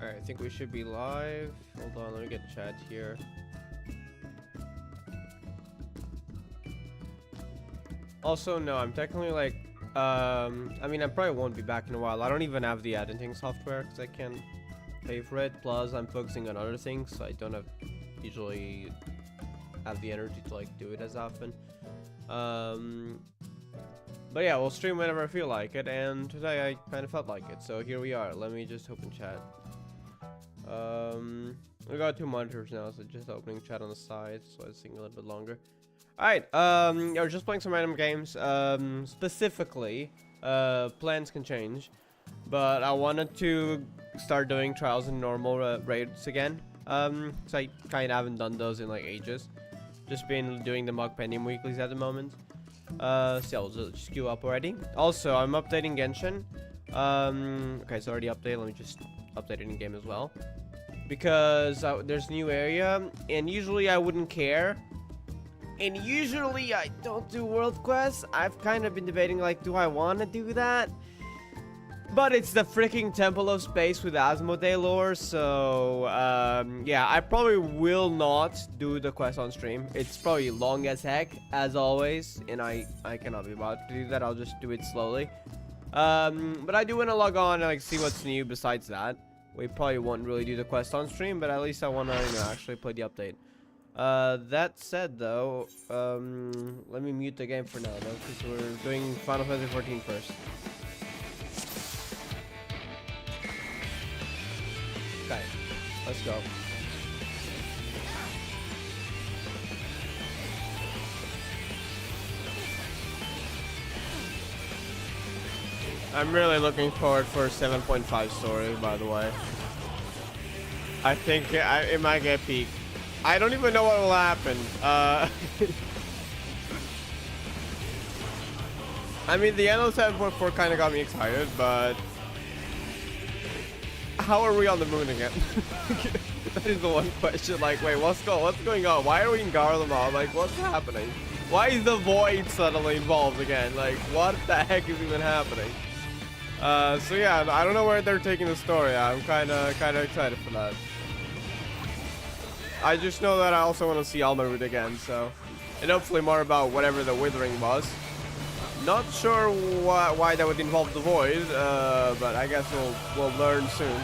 Alright, I think we should be live. Hold on, let me get chat here. Also, no, I'm technically like, I mean, I probably won't be back in a while. I don't even have the editing software because I can't pay for it. Plus, I'm focusing on other things, so I don't have usually have the energy to like do it as often. But yeah, we'll stream whenever I feel like it, and today I kind of felt like it, so here we are. Let me just open chat. We got 2 monitors now, so just opening chat on the side, so it's taking a little bit longer. Alright, I was just playing some random games. Specifically, plans can change, but I wanted to start doing trials and normal raids again. So I kind of haven't done those in like ages. Just been doing the Mug Pendium weeklies at the moment. So yeah, we'll just queue up already. Also, I'm updating Genshin. Okay, it's already updated. Let me just update it in game as well. Because there's a new area, and usually I wouldn't care. And usually I don't do world quests. I've kind of been debating, like, do I want to do that? But it's the freaking Temple of Space with Asmodee lore, so, yeah, I probably will not do the quest on stream. It's probably long as heck, as always, and I cannot be bothered to do that. I'll just do it slowly. But I do want to log on and, like, see what's new besides that. We probably won't really do the quest on stream, but at least I want to, you know, actually play the update. That said, though, let me mute the game for now, though, because we're doing Final Fantasy XIV first. Okay, let's go. I'm really looking forward for 7.5 story, by the way. I think it might get peaked. I don't even know what will happen. I mean, the end of 7.4 kind of got me excited, but how are we on the moon again? That is the one question. Like, wait, what's going on? Why are we in Garlemald? Like, what's happening? Why is the void suddenly involved again? Like, what the heck is even happening? So yeah, I don't know where they're taking the story. I'm kind of excited for that. I just know that I also want to see Almarud again, so, and hopefully more about whatever the Withering was. Not sure why that would involve the void, but I guess we'll learn soon.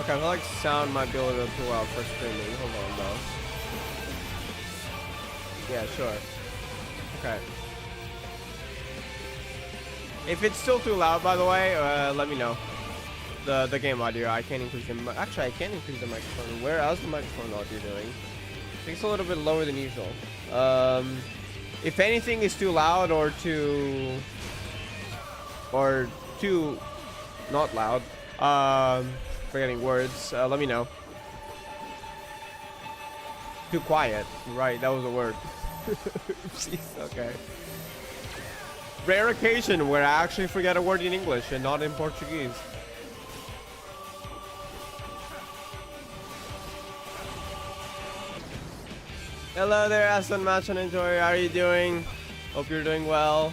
Okay, I feel like sound might be a little bit too loud for streaming. Hold on, though. Yeah, sure. Okay. If it's still too loud, by the way, let me know. The game audio, I can't increase the actually I can increase the microphone. Where else the microphone audio doing? I think it's a little bit lower than usual. If anything is too loud or too not loud, forgetting words, let me know. Too quiet, right? That was a word. Jeez, okay. Rare occasion where I actually forget a word in English and not in Portuguese. Hello there, Aston Match and Enjoy. How are you doing? Hope you're doing well.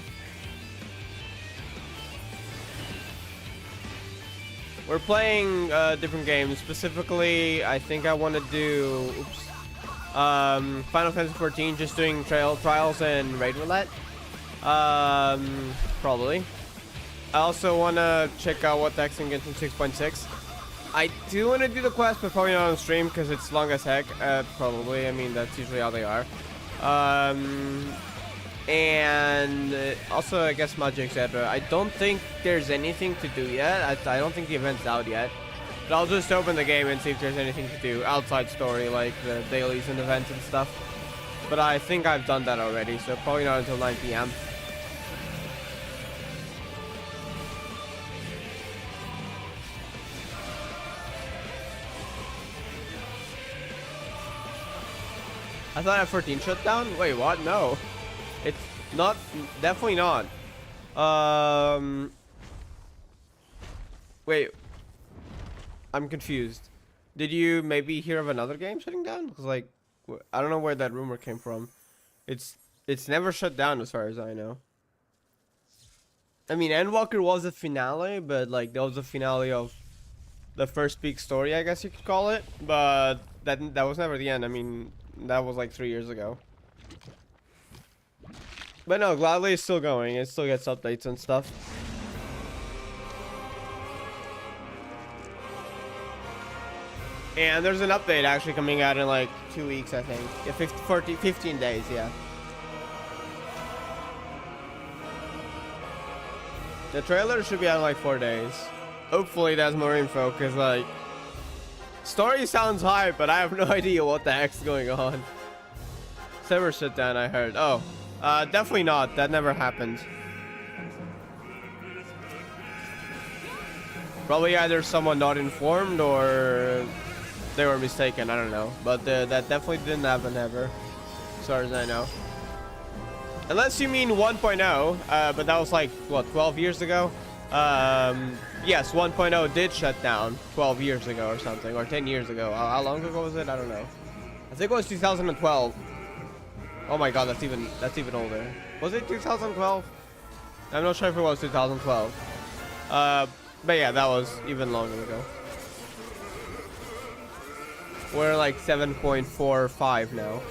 We're playing different games. Specifically, I think I want to do Final Fantasy XIV, just doing trials and raid roulette. Probably. I also want to check out what next in Genshin 6.6. I do want to do the quest, but probably not on stream because it's long as heck. Probably. I mean, that's usually how they are. And also, I guess Magic, etc. I don't think there's anything to do yet. I don't think the event's out yet. But I'll just open the game and see if there's anything to do outside story, like the dailies and events and stuff. But I think I've done that already, so probably not until 9 PM. I thought F14 shut down? Wait, what? No. It's not, definitely not. Wait. I'm confused. Did you maybe hear of another game shutting down? Cause like, I don't know where that rumor came from. It's never shut down as far as I know. I mean, Endwalker was a finale, but like that was a finale of the first big story, I guess you could call it. But that was never the end. I mean, that was like 3 years ago. But no, Gladly is still going. It still gets updates and stuff. And there's an update actually coming out in like 2 weeks, I think. Yeah, 15 days, yeah. The trailer should be out in like 4 days. Hopefully that's more info, because like, story sounds hype, but I have no idea what the heck's going on. Server shut down, I heard. Oh, definitely not. That never happened. Probably either someone not informed or they were mistaken. I don't know. But that definitely didn't happen ever, as far as I know. Unless you mean 1.0, but that was like, what, 12 years ago? Yes, 1.0 did shut down 12 years ago or something, or 10 years ago. How long ago was it? I don't know. I think it was 2012. Oh my god, that's even older. Was it 2012? I'm not sure if it was 2012. But yeah, that was even longer ago. We're like 7.45 now.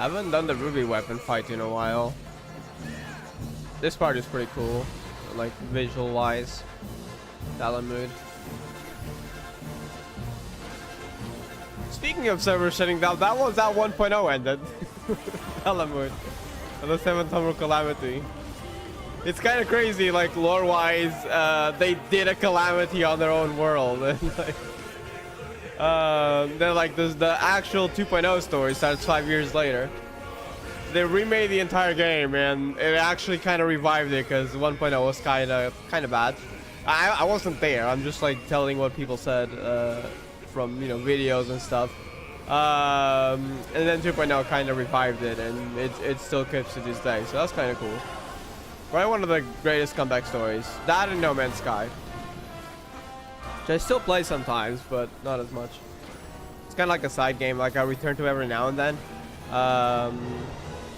I haven't done the Ruby weapon fight in a while. This part is pretty cool, like visual wise. Dalamud. Speaking of server shutting down, that was how 1.0 ended. Dalamud. And the 7th Summer Calamity. It's kind of crazy, like lore wise, they did a calamity on their own world. And like, then like the actual 2.0 story starts 5 years later. They remade the entire game and it actually kind of revived it because 1.0 was kind of bad. I wasn't there. I'm just like telling what people said from, you know, videos and stuff. And then 2.0 kind of revived it, and it still keeps to this day. So that's kind of cool. Probably one of the greatest comeback stories. That and No Man's Sky. Which I still play sometimes, but not as much. It's kind of like a side game, like I return to every now and then. But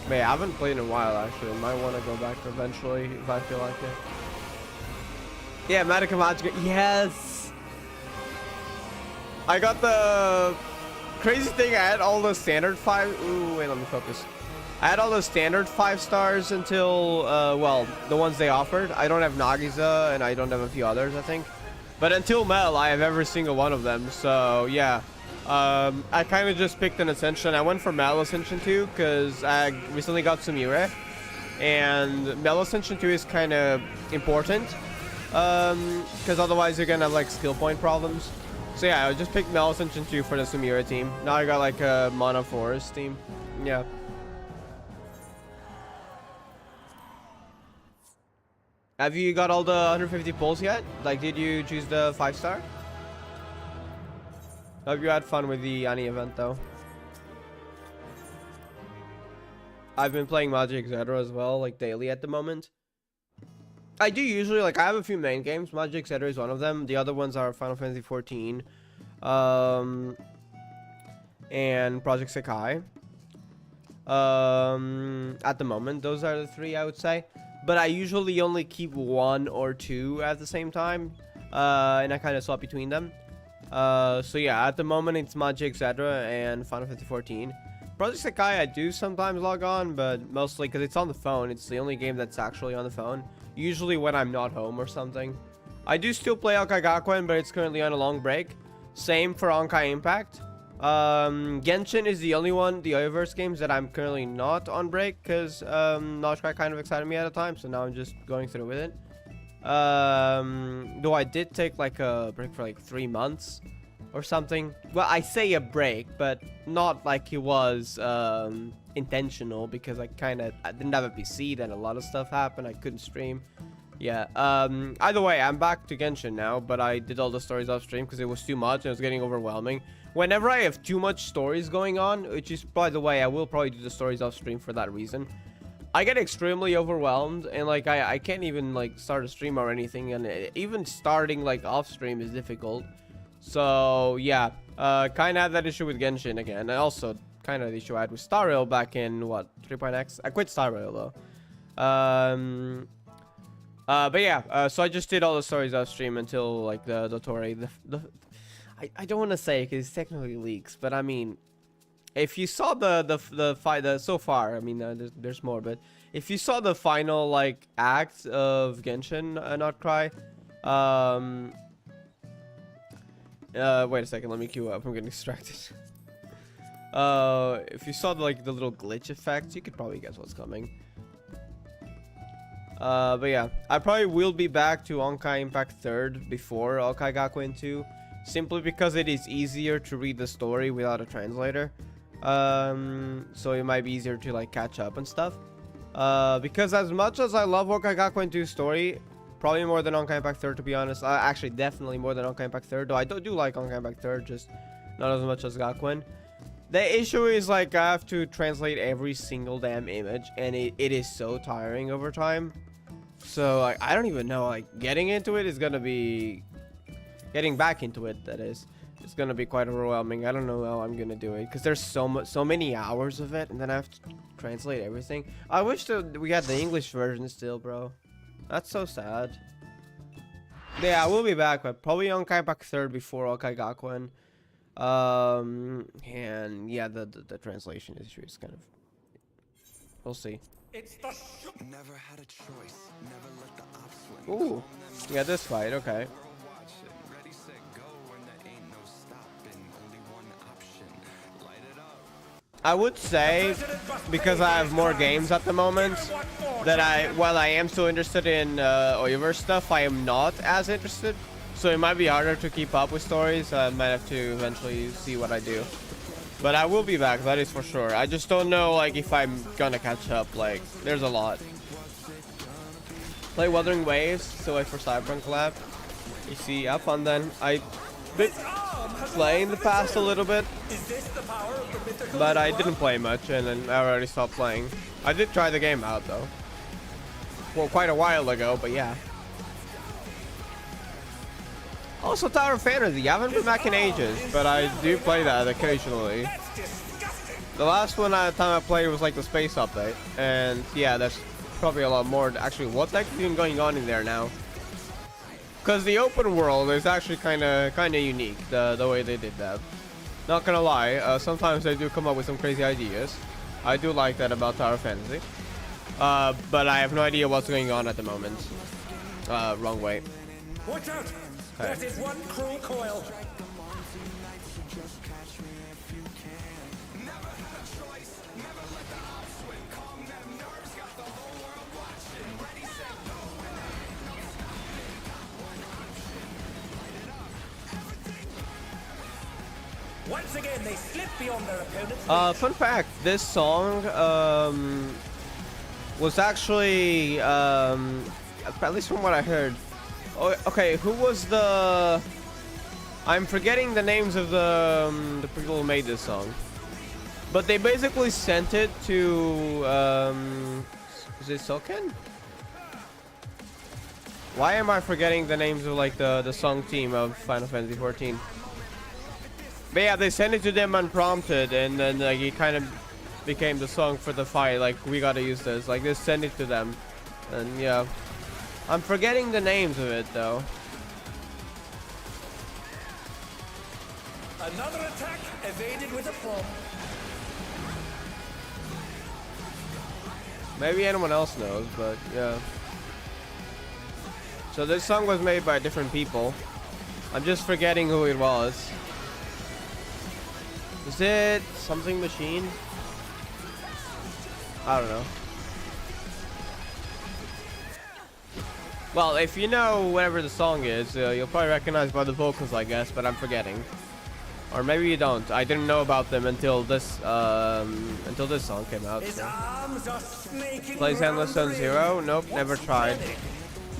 yeah, I haven't played in a while actually. Might want to go back eventually if I feel like it. Yeah, Magica Magica. Yes! I got the crazy thing. I had all the standard 5. Ooh, wait, let me focus. I had all the standard 5 stars until, well, the ones they offered. I don't have Nagisa and I don't have a few others, I think. But until Mel, I have every single one of them. So, yeah. I kind of just picked an Ascension. I went for Mel Ascension 2 because I recently got Sumire. And Mel Ascension 2 is kind of important. Because otherwise you're gonna have like skill point problems. So yeah, I just picked Mel Ascension 2 for the Sumire team. Now I got like a Mana Forest team. Yeah. Have you got all the 150 pulls yet? Like, did you choose the 5-star? Hope you had fun with the Ani event though. I've been playing Magic Zedra as well, like daily at the moment. I do usually, like, I have a few main games. Magic Zedra is one of them. The other ones are Final Fantasy XIV. And Project Sekai. At the moment, those are the 3 I would say. But I usually only keep 1 or 2 at the same time. And I kind of swap between them. So yeah, at the moment it's Magic Zedra and Final Fantasy XIV. Project Sekai I do sometimes log on, but mostly because it's on the phone. It's the only game that's actually on the phone. Usually when I'm not home or something. I do still play Honkai Gakuen, but it's currently on a long break. Same for Honkai Impact. Genshin is the only one, the Oyoverse games, that I'm currently not on break because Noshkai kind of excited me at a time, so now I'm just going through with it. Though I did take like a break for like 3 months or something. Well, I say a break, but not like it was intentional, because I didn't have a PC, then a lot of stuff happened. I couldn't stream. Yeah. Either way, I'm back to Genshin now, but I did all the stories off stream because it was too much and it was getting overwhelming. Whenever I have too much stories going on, which is, by the way, I will probably do the stories off stream for that reason. I get extremely overwhelmed and like I can't even like start a stream or anything, and even starting like off stream is difficult. So yeah, kind of had that issue with Genshin again. And also kind of the issue I had with Star Rail back in what 3.x. I quit Star Rail though. But yeah, so I just did all the stories off stream until like the Torii. I don't want to say because it's technically leaks, but I mean, if you saw the fight so far, I mean, there's more, but if you saw the final like act of Genshin Not Cry, wait a second, let me queue up. I'm getting distracted. If you saw the little glitch effects, you could probably guess what's coming. But yeah, I probably will be back to Honkai Impact 3rd before Honkai Gakuen 2, simply because it is easier to read the story without a translator. So it might be easier to like catch up and stuff. Because as much as I love Honkai Gakuen 2 story, probably more than Honkai Impact 3rd, to be honest. Actually, definitely more than Honkai Impact 3rd, though I do like Honkai Impact 3rd, just not as much as Gakuen. The issue is like I have to translate every single damn image, and it is so tiring over time. So like, I don't even know, like getting into it is gonna be, getting back into it, that is, it's gonna be quite overwhelming. I don't know how I'm gonna do it because there's so many hours of it, and then I have to translate everything. I wish that we had the English version still, bro. That's so sad. Yeah, I will be back, but probably Honkai Impact 3rd before Honkai Gakuen. And yeah, the translation issue is kind of, we'll see. It's the Never had a choice. Never let the ops win. Ooh, yeah, this fight, okay. Ready, set, go, and there ain't no stopping. Only one option. Light it up. I would say, because I have more games at the moment, that while I am still interested in Oyver stuff, I am not as interested. So it might be harder to keep up with stories. I might have to eventually see what I do. But I will be back, that is for sure. I just don't know like if I'm gonna catch up. Like, there's a lot. Play Wuthering Waves, so wait for Cyberpunk collab. You see, have fun then. I did play in the past a little bit, but I didn't play much, and then I already stopped playing. I did try the game out though. Well, quite a while ago, but yeah. Also, Tower of Fantasy. I haven't been back in ages, but I do play that occasionally. The last time I played was like the space update, and yeah, there's probably a lot more. Actually, what's actually even going on in there now? Because the open world is actually kind of unique, the way they did that. Not gonna lie, sometimes they do come up with some crazy ideas. I do like that about Tower of Fantasy, but I have no idea what's going on at the moment. Wrong way. Watch out! That is one cruel coil. Once again, they slip beyond their opponents. Fun fact: this song was actually, at least from what I heard. Oh, okay, who was the? I'm forgetting the names of the people who made this song, but they basically sent it to is it Soken? Why am I forgetting the names of like the song team of Final Fantasy 14? But yeah, they sent it to them unprompted, and then like it kind of became the song for the fight. Like, we gotta use this. Like, they sent it to them, and yeah. I'm forgetting the names of it though. Another attack evaded with a plum. Maybe anyone else knows, but yeah. So this song was made by different people. I'm just forgetting who it was. Is it something machine? I don't know. Well, if you know whatever the song is, you'll probably recognize by the vocals, I guess, but I'm forgetting. Or maybe you don't. I didn't know about them until this song came out. So. Plays Endless Zone Zero? Nope, never tried.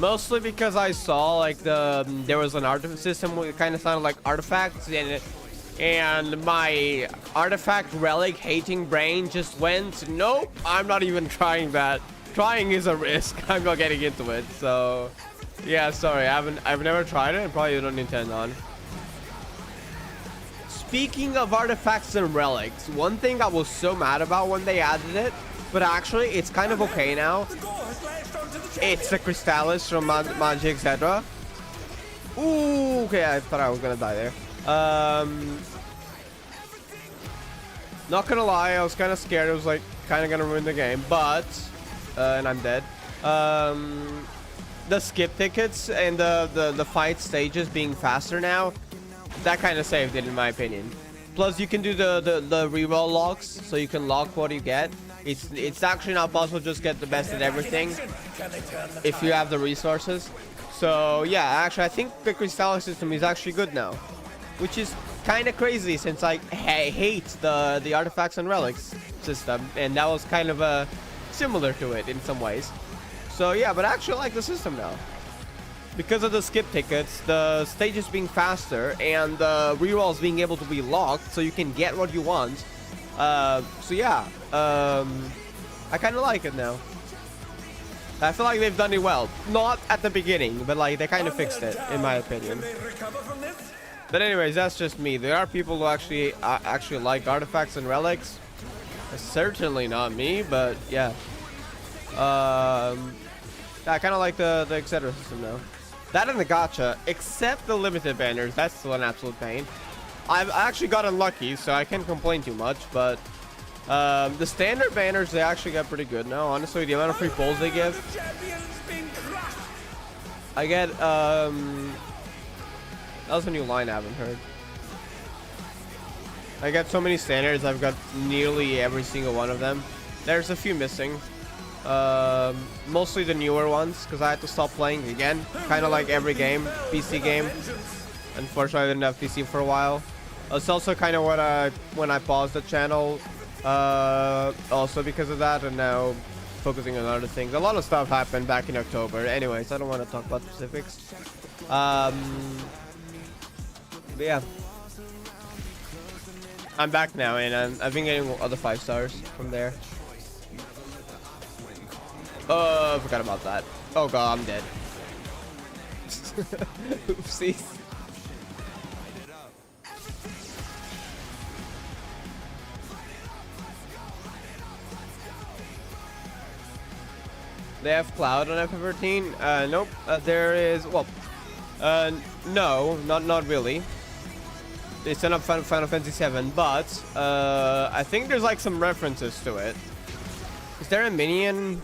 Mostly because I saw like there was an art system where it kind of sounded like artifacts and my artifact relic hating brain just went, nope, I'm not even trying that. Trying is a risk. I'm not getting into it. So yeah, sorry, I've never tried it and probably don't intend on. Speaking of artifacts and relics, one thing I was so mad about when they added it, but actually it's kind of okay now. It's the Crystallis from Magi, etc. Ooh, okay, I thought I was gonna die there. Not gonna lie, I was kind of scared. It was like kind of gonna ruin the game, but and I'm dead. The skip tickets and the fight stages being faster now, that kind of saved it in my opinion. Plus, you can do the reroll locks, so you can lock what you get. It's actually not possible to just get the best at everything if you have the resources. So yeah, actually I think the Crystallis system is actually good now, which is kind of crazy since I hate the artifacts and relics system, and that was kind of similar to it in some ways. So yeah, but I actually like the system now because of the skip tickets, the stages being faster, and the rerolls being able to be locked, so you can get what you want. So yeah, I kind of like it now. I feel like they've done it well. Not at the beginning, but like they kind of fixed it, in my opinion. But anyways, that's just me. There are people who actually like artifacts and relics. Certainly not me, but yeah. I kind of like the etc. system now. That and the gacha, except the limited banners, that's still an absolute pain. I've actually got unlucky, so I can't complain too much, but the standard banners, they actually got pretty good now. Honestly, the amount of free pulls they give. I get, that was a new line I haven't heard. I got so many standards, I've got nearly every single one of them. There's a few missing. Mostly the newer ones, because I had to stop playing again. Kind of like every game, PC game. Unfortunately, I didn't have PC for a while. It's also kind of when I paused the channel, also because of that, and now focusing on other things. A lot of stuff happened back in October. Anyways, I don't want to talk about specifics. But yeah, I'm back now, and I've been getting other 5 stars from there. Oh, I forgot about that. Oh god, I'm dead. Oopsies. They have Cloud on FF13? Nope. There is, well, no, not really. They set up Final Fantasy VII, but I think there's like some references to it. Is there a minion?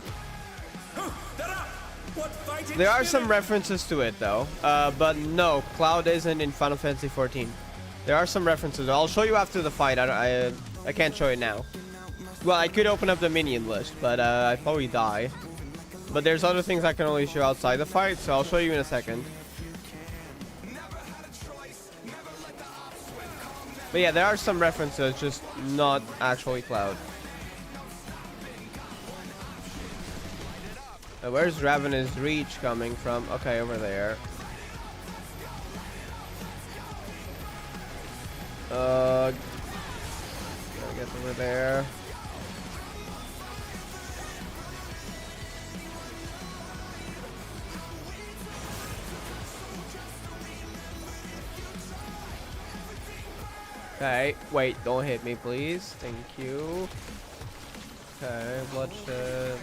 There are some references to it though, but no, Cloud isn't in Final Fantasy XIV. There are some references. I'll show you after the fight. I can't show it now. Well, I could open up the minion list, but I'd probably die. But there's other things I can only show outside the fight, so I'll show you in a second. But yeah, there are some references, just not actually Cloud. Where's Ravenous Reach coming from? Okay, over there. Gotta get over there. Okay, wait, don't hit me, please. Thank you. Okay, bloodshed.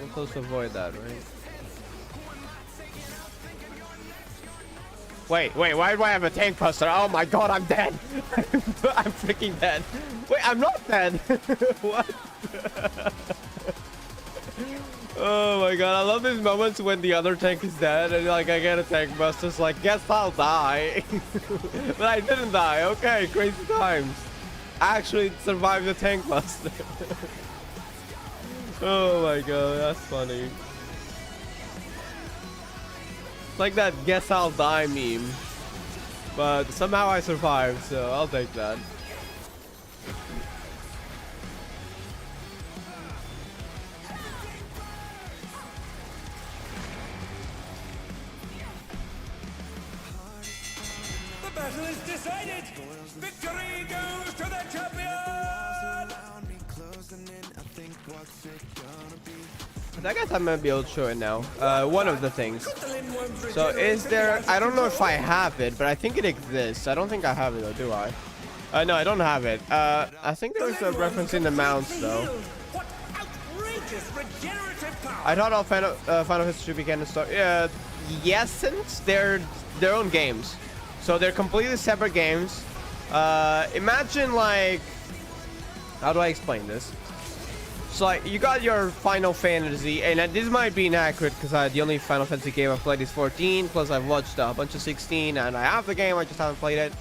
I'm supposed to avoid that, right? Wait, why do I have a tank buster? Oh my god, I'm dead. I'm freaking dead. Wait, I'm not dead. What? Oh my god, I love these moments when the other tank is dead and like I get a tank buster. It's like, guess I'll die. But I didn't die. Okay, crazy times. I actually survived the tank buster. Oh my god, that's funny. It's like that guess I'll die meme. But somehow I survived, so I'll take that. battle is decided. Victory goes to the champion. I guess I might be able to show it now. One of the things. So is there, I don't know if I have it, but I think it exists. I don't think I have it though, do I? No, I don't have it. I think there was a reference in the mounts though. What outrageous regenerative power. I thought all Final Fantasy should be canon story. Yes, since they're their own games. So they're completely separate games. Imagine like, how do I explain this? So like, you got your Final Fantasy, and this might be inaccurate because the only Final Fantasy game I've played is 14, plus I've watched a bunch of 16, and I have the game, I just haven't played it.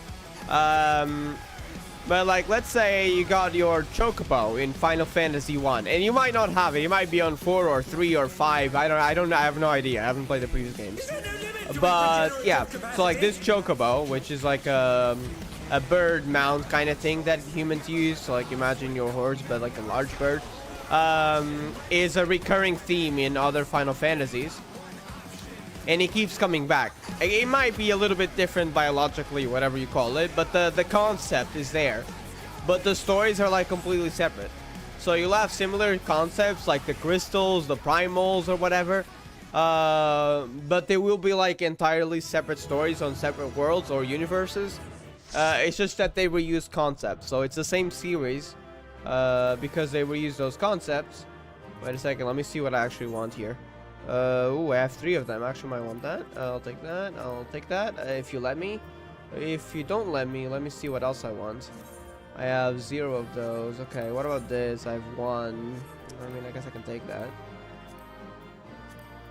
But like, let's say you got your Chocobo in Final Fantasy 1, and you might not have it. You might be on 4 or 3 or 5. I have no idea. I haven't played the previous games. But yeah, so like this Chocobo, which is like a bird mount kind of thing that humans use. So like, imagine your horse, but like a large bird. Is a recurring theme in other Final Fantasies, and it keeps coming back. It might be a little bit different biologically, whatever you call it, but the concept is there, but the stories are like completely separate. So you'll have similar concepts like the crystals, the primals, or whatever, but they will be like entirely separate stories on separate worlds or universes. It's just that they reuse concepts, so it's the same series. Because they reuse those concepts. Wait a second, let me see what I actually want here. Ooh, I have 3 of them. Actually, might want that. I'll take that. I'll take that. If you let me. If you don't let me see what else I want. I have 0 of those. Okay, what about this? I have 1. I mean, I guess I can take that.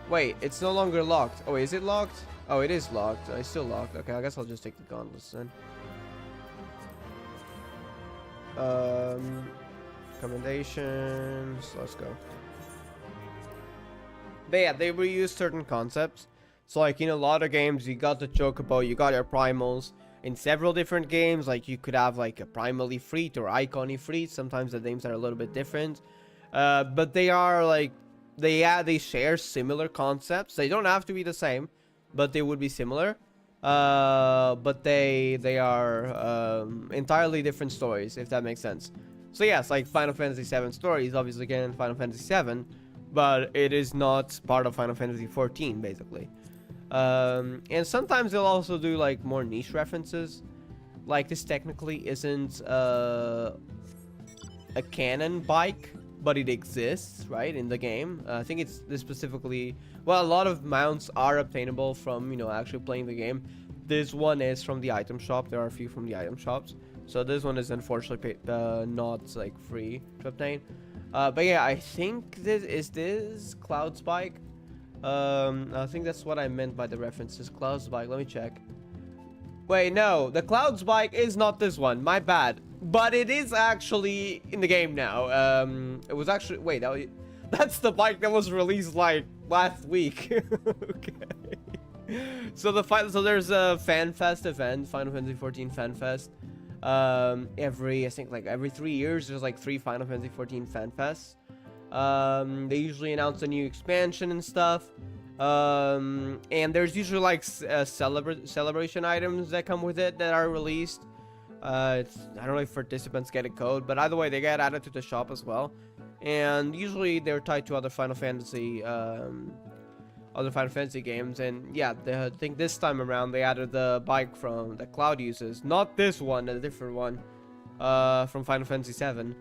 Wait, it's no longer locked. Oh, is it locked? Oh, it is locked. It's still locked. Okay, I guess I'll just take the gauntlets then. Recommendations. Let's go. But yeah, they reuse certain concepts. So like in a lot of games, you got the Chocobo, you got your primals. In several different games, like you could have like a primal Ifrit or icon Ifrit. Sometimes the names are a little bit different. But they are like, they share similar concepts. They don't have to be the same, but they would be similar. But they are entirely different stories, if that makes sense. So yes, like Final Fantasy VII story is obviously again in Final Fantasy VII, but it is not part of Final Fantasy XIV, basically. And sometimes they'll also do like more niche references. Like this technically isn't a canon bike, but it exists, right, in the game. I think it's this specifically. Well, a lot of mounts are obtainable from, you know, actually playing the game. This one is from the item shop. There are a few from the item shops. So this one is unfortunately not like free to obtain. But yeah, I think this Cloud Spike. I think that's what I meant by the references. Cloud Spike. Let me check. Wait, no, the Cloud Spike is not this one. My bad. But it is actually in the game now. It was actually that's the bike that was released like last week. Okay. So there's a Fan Fest event, Final Fantasy XIV Fan Fest. I think like every 3 years there's like 3 Final Fantasy XIV Fan Fests. They usually announce a new expansion and stuff. And there's usually like celebration items that come with it that are released. I don't know if participants get a code, but either way they get added to the shop as well. And usually they're tied to other Final Fantasy games. And yeah, I think this time around they added the bike from the Cloud uses, not this one, a different one, from Final Fantasy VII.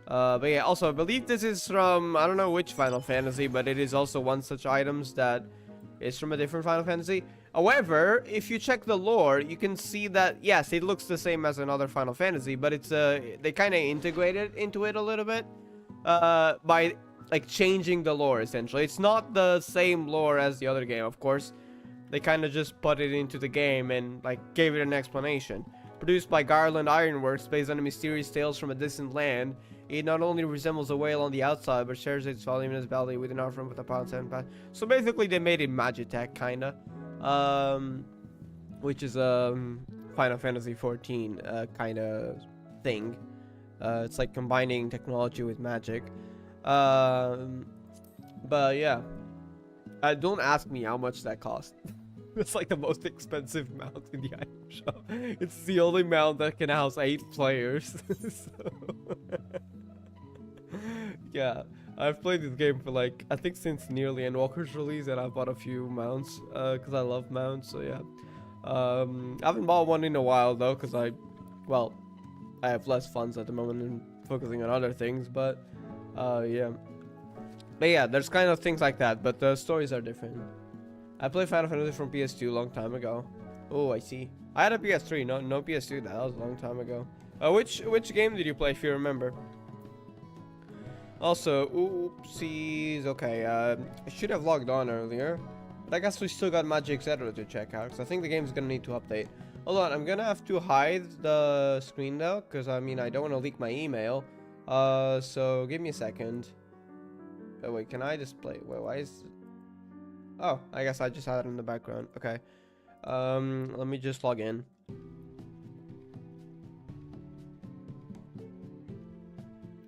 But yeah, also I believe this is from, I don't know which Final Fantasy, but it is also one such items that is from a different Final Fantasy. However, if you check the lore, you can see that yes, it looks the same as another Final Fantasy, but it's they kind of integrated into it a little bit by like changing the lore. Essentially, it's not the same lore as the other game, of course. They kind of just put it into the game and like gave it an explanation. Produced by Garland Ironworks, based on the mysterious tales from a distant land, it not only resembles a whale on the outside, but shares its voluminous with an offering with a pound 7 path. So basically, they made it Magitech, kinda, which is a Final Fantasy XIV kind of thing. It's like combining technology with magic. But yeah, don't ask me how much that cost. It's like the most expensive mount in the item shop. It's the only mount that can house 8 players. So yeah, I've played this game for like, I think since nearly Endwalker's release, and I bought a few mounts because I love mounts. So yeah, I haven't bought one in a while though, because I have less funds at the moment and focusing on other things. But yeah, there's kind of things like that, but the stories are different. I played Final Fantasy from PS2 a long time ago. Oh, I see. I had a PS3, no PS2. That was a long time ago. Which game did you play, if you remember? Also, oopsies. Okay, I should have logged on earlier, but I guess we still got Magic Zero to check out, because I think the game's gonna need to update. Hold on, I'm gonna have to hide the screen though, because I mean I don't want to leak my email. So give me a second. Oh wait, can I display? Wait, why is? Oh, I guess I just had it in the background. Okay. Let me just log in.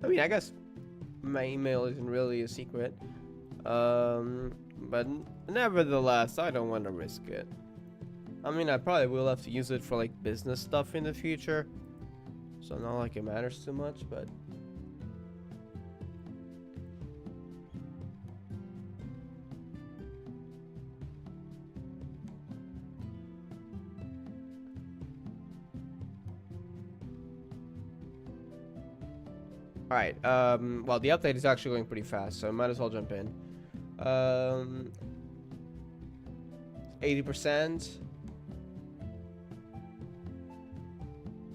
I mean, I guess my email isn't really a secret. But nevertheless, I don't want to risk it. I mean, I probably will have to use it for like business stuff in the future. So not like it matters too much, but alright, well, the update is actually going pretty fast, so I might as well jump in. 80%.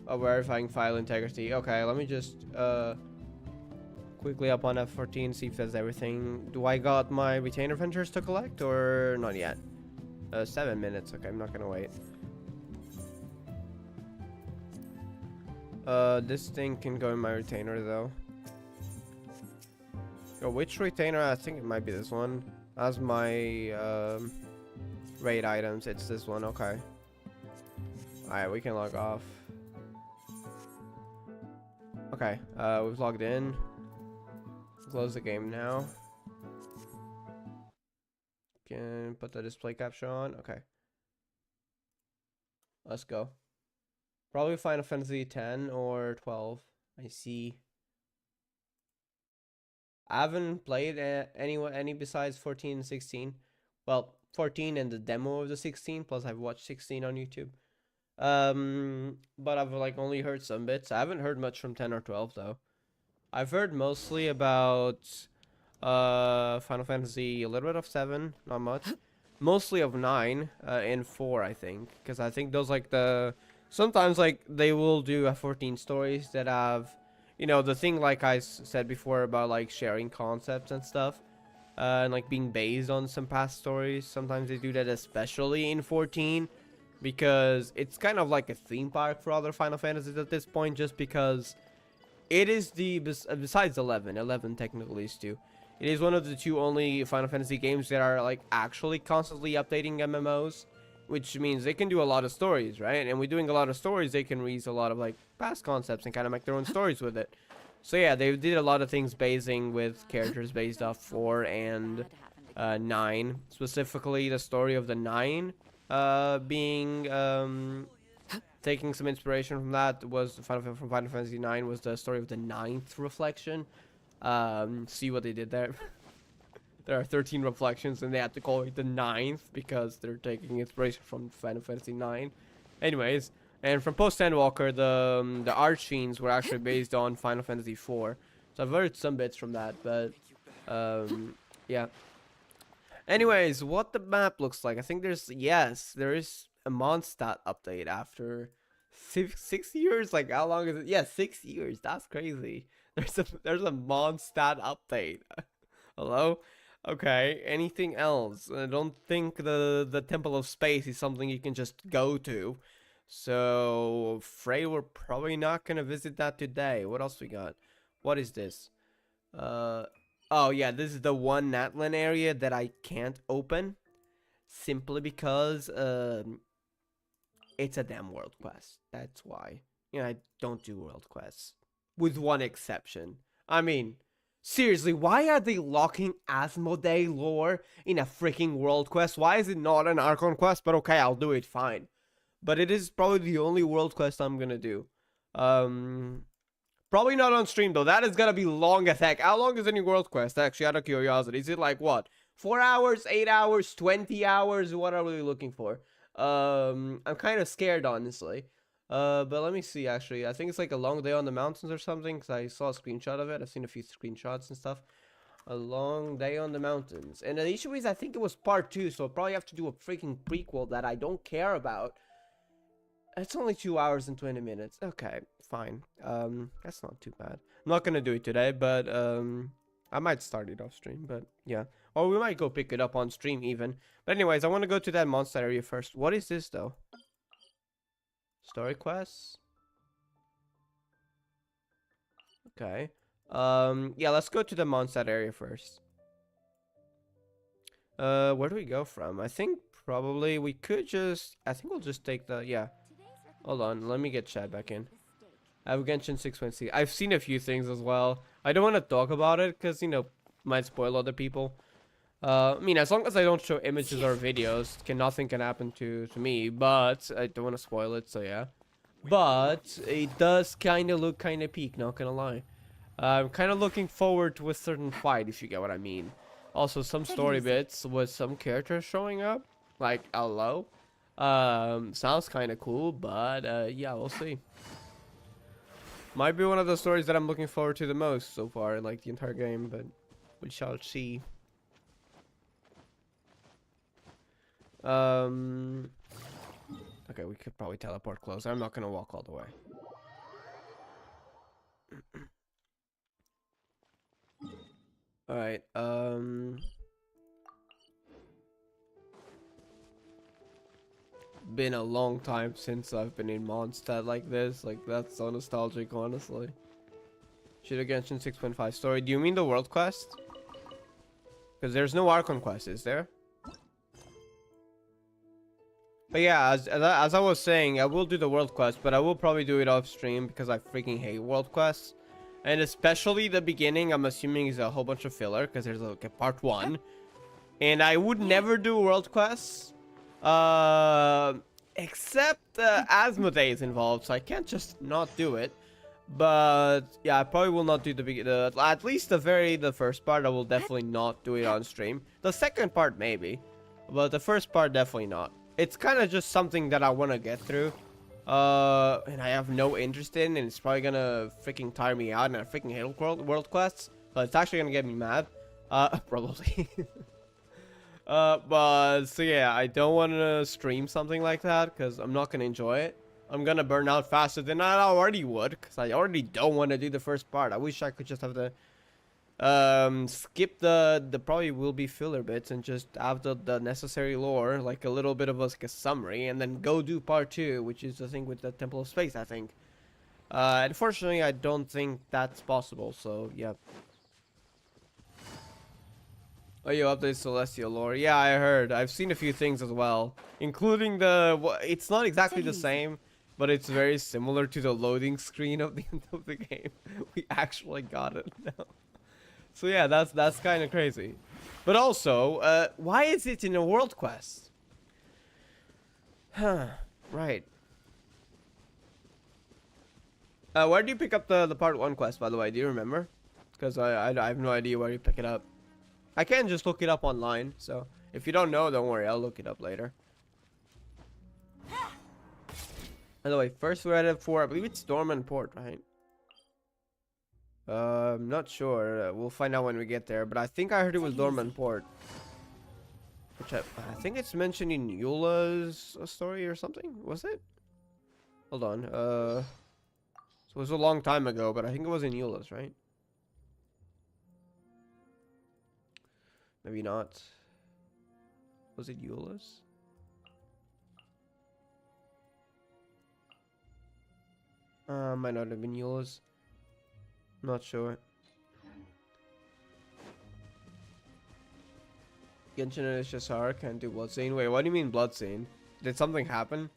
Oh, verifying file integrity. Okay, let me just, quickly up on F14, see if that's everything. Do I got my retainer ventures to collect, or not yet? 7 minutes. Okay, I'm not gonna wait. This thing can go in my retainer, though. Oh, which retainer? I think it might be this one. As my raid items, it's this one. Okay. Alright, we can log off. Okay, we've logged in. Close the game now. Can put the display capture on. Okay. Let's go. Probably Final Fantasy 10 or 12. I see. I haven't played any besides 14 and 16. Well, 14 and the demo of the 16, plus I've watched 16 on YouTube. But I've like only heard some bits. I haven't heard much from 10 or 12 though. I've heard mostly about Final Fantasy, a little bit of 7, not much. Mostly of 9 and 4, I think, because I think those like the sometimes like they will do a 14 stories that have, you know, the thing like I said before about like sharing concepts and stuff, and like being based on some past stories. Sometimes they do that, especially in 14, because it's kind of like a theme park for other Final Fantasies at this point, just because it is the, besides 11 technically is 2. It is one of the 2 only Final Fantasy games that are like actually constantly updating MMOs, which means they can do a lot of stories, right? And with doing a lot of stories, they can reuse a lot of like past concepts and kind of make their own stories with it. So yeah, they did a lot of things basing with characters based off 4 and 9, specifically the story of the 9 being taking some inspiration from that was from Final Fantasy 9 was the story of the 9th reflection. See what they did there. There are 13 reflections, and they had to call it the 9th because they're taking inspiration from Final Fantasy 9. Anyways, and from Post Endwalker, the art scenes were actually based on Final Fantasy 4. So I've heard some bits from that, but yeah. Anyways, what the map looks like? I think there is a Mondstadt update after 6 years. Like, how long is it? Yeah, 6 years. That's crazy. There's a Mondstadt update. Hello. Okay, anything else? I don't think the Temple of Space is something you can just go to. So, afraid we're probably not gonna visit that today. What else we got? What is this? Oh yeah, this is the one Natlan area that I can't open. Simply because, it's a damn world quest. That's why. You know, I don't do world quests. With one exception. I mean, Seriously, why are they locking Asmodee lore in a freaking world quest? Why is it not an Archon quest? But okay, I'll do it, fine. But it is probably the only world quest I'm gonna do. Probably not on stream though. That is gonna be long as heck. How long is any world quest? Actually, out of curiosity, is it like what? 4 hours, 8 hours, 20 hours? What are we looking for? I'm kind of scared, honestly. But let me see. Actually, I think it's like a long day on the mountains or something. Cause I saw a screenshot of it. I've seen a few screenshots and stuff. A long day on the mountains. And the issue is, I think it was part 2, so I'll probably have to do a freaking prequel that I don't care about. It's only 2 hours and 20 minutes. Okay, fine. That's not too bad. I'm not gonna do it today, but I might start it off stream, but yeah. Or we might go pick it up on stream even. But anyways, I want to go to that monster area first. What is this though? Story quests? Okay. Yeah, let's go to the Mondstadt area first. Where do we go from? I think probably we could just... I think we'll just take the... Yeah. Hold on, let me get Chad back in. I have Genshin 6.6. I've seen a few things as well. I don't want to talk about it because, you know, might spoil other people. I mean, as long as I don't show images or videos, nothing can happen to me. But I don't want to spoil it, so yeah. But it does kind of look kind of peak, not gonna lie. I'm kind of looking forward to a certain fight, if you get what I mean. Also, some story bits with some characters showing up, like hello. Sounds kind of cool, but yeah, we'll see. Might be one of the stories that I'm looking forward to the most so far in like the entire game, but we shall see. Okay, we could probably teleport closer. I'm not gonna walk all the way. All right. Been a long time since I've been in Mondstadt like this. Like, that's so nostalgic, honestly. Should have Genshin 6.5 story. Do you mean the world quest? Because there's no Archon quest, is there? But yeah, as I was saying, I will do the world quest, but I will probably do it off stream because I freaking hate world quests. And especially the beginning, I'm assuming is a whole bunch of filler because there's like a part 1. And I would never do world quests. Except Asmodee is involved, so I can't just not do it. But yeah, I probably will not do at least the first part. I will definitely not do it on stream. The second part maybe, but the first part definitely not. It's kind of just something that I want to get through, and I have no interest in, and it's probably gonna freaking tire me out, and I freaking hate world quests. But it's actually gonna get me mad, probably. But so yeah, I don't want to stream something like that because I'm not gonna enjoy it. I'm gonna burn out faster than I already would because I already don't want to do the first part. I wish I could just have the skip the probably will be filler bits and just have the necessary lore, like a little bit of like a summary, and then go do part 2, which is the thing with the Temple of Space, I think. Unfortunately, I don't think that's possible. So yeah. Oh, you update Celestial lore? Yeah, I heard. I've seen a few things as well, including it's not exactly the same, but it's very similar to the loading screen of the end of the game. We actually got it now. So yeah, that's kind of crazy. But also, why is it in a world quest? Huh, right. Where do you pick up the part 1 quest, by the way? Do you remember? Because I have no idea where you pick it up. I can just look it up online, so if you don't know, don't worry, I'll look it up later. By the way, first we're at 4, I believe it's Dorman Port, right? I'm not sure. We'll find out when we get there, but I think I heard it was Dorman Port. Which I think it's mentioned in Eula's story or something, was it? Hold on, so it was a long time ago, but I think it was in Eula's, right? Maybe not. Was it Eula's? Might not have been Eula's. Not sure. Genshin and HSR can't do Bloodstain. Wait, what do you mean Bloodstain? Did something happen?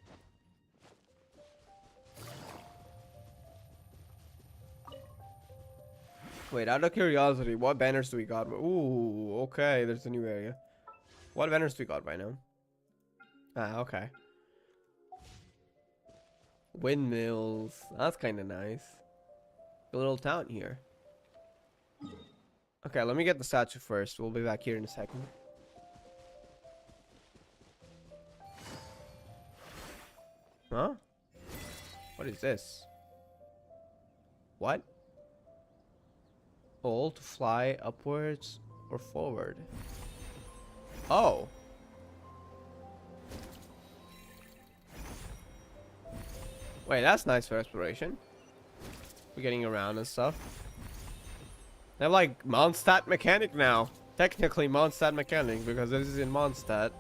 Wait, out of curiosity, what banners do we got? Ooh, okay, there's a new area. What banners do we got right now? Ah, okay. Windmills. That's kind of nice. A little town here. Okay, let me get the statue first. We'll be back here in a second. Huh? What is this? What? Hold to fly upwards or forward. Oh. Wait, that's nice for exploration. We're getting around and stuff. They have like Mondstadt mechanic now. Technically Mondstadt mechanic because this is in Mondstadt.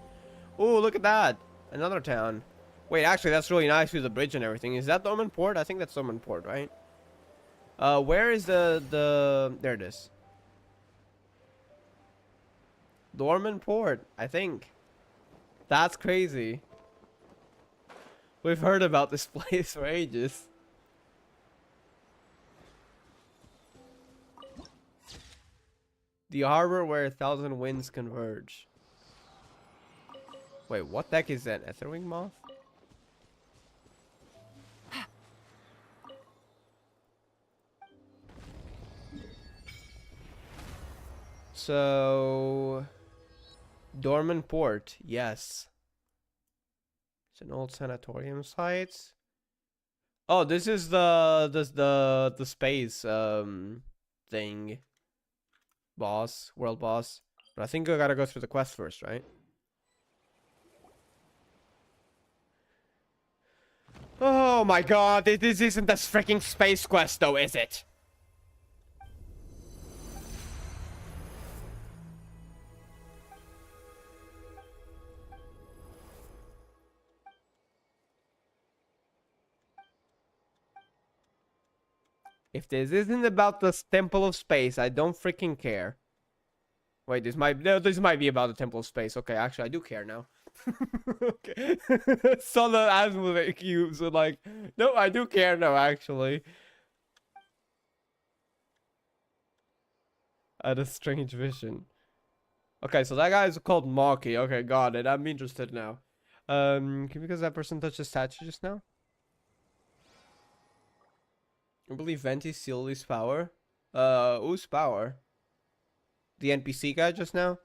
Oh, look at that. Another town. Wait, actually that's really nice with the bridge and everything. Is that Dorman Port? I think that's Dorman Port, right? Where is the there it is. Dorman Port, I think. That's crazy. We've heard about this place for ages. The harbor where 1,000 winds converge. Wait, what the heck is that? Etherwing moth? So, Dorman Port, yes. It's an old sanatorium site. Oh, this is the space thing. Boss, world boss. But I think I gotta go through the quest first, right? Oh my god, this isn't a freaking space quest though, is it? If this isn't about the Temple of Space, I don't freaking care. Wait, this might be about the Temple of Space. Okay, actually, I do care now. Okay. Saw the azimuth cubes and like, no, I do care now, actually. I had a strange vision. Okay, so that guy is called Maki. Okay, got it. I'm interested now. Because that person touched the statue just now? I believe Venti sealed his power. Whose power? The NPC guy just now?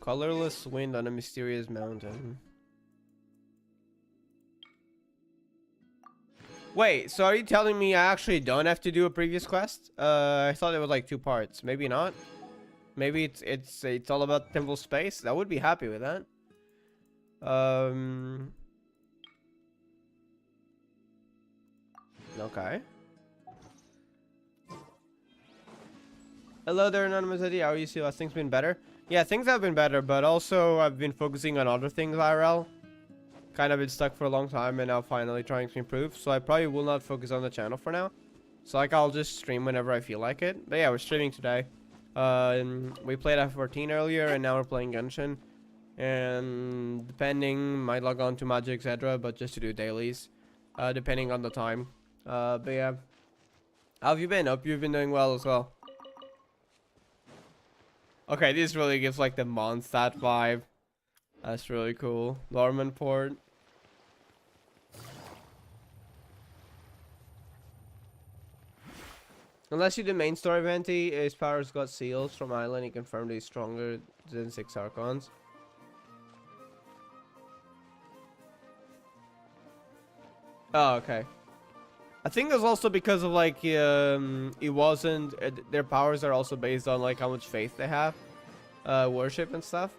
Colorless wind on a mysterious mountain. Wait, so are you telling me I actually don't have to do a previous quest? I thought it was like 2 parts. Maybe not. Maybe it's all about Temple Space. I would be happy with that. Okay. Hello there, Anonymous ID. How are you? See, have things been better? Yeah, things have been better, but also I've been focusing on other things IRL. Kind of been stuck for a long time and now finally trying to improve. So I probably will not focus on the channel for now. So like I'll just stream whenever I feel like it. But yeah, we're streaming today. We played FFXIV earlier and now we're playing Genshin. And depending, might log on to Magic, etc. But just to do dailies. Depending on the time. But yeah. How have you been? Hope you've been doing well as well. Okay, this really gives like the Mondstadt vibe. That's really cool. Dorman Port. Unless you do main story Venti, his powers got seals from Island. He confirmed he's stronger than 6 Archons. Oh, okay. I think it's also because of like it wasn't their powers are also based on like how much faith they have, worship and stuff.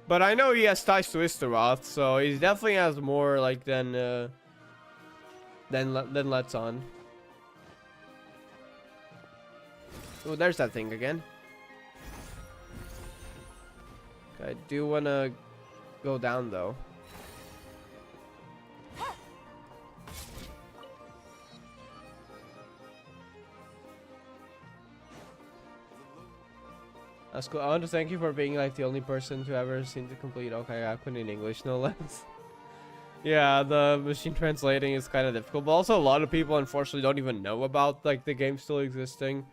But I know he has ties to Istaroth, so he definitely has more like than Let's On. Oh, there's that thing again. Okay, I do wanna go down though. That's cool. I want to thank you for being like the only person to ever seem to complete. Okay, I put in English, no less. Yeah, the machine translating is kind of difficult, but also a lot of people unfortunately don't even know about like the game still existing.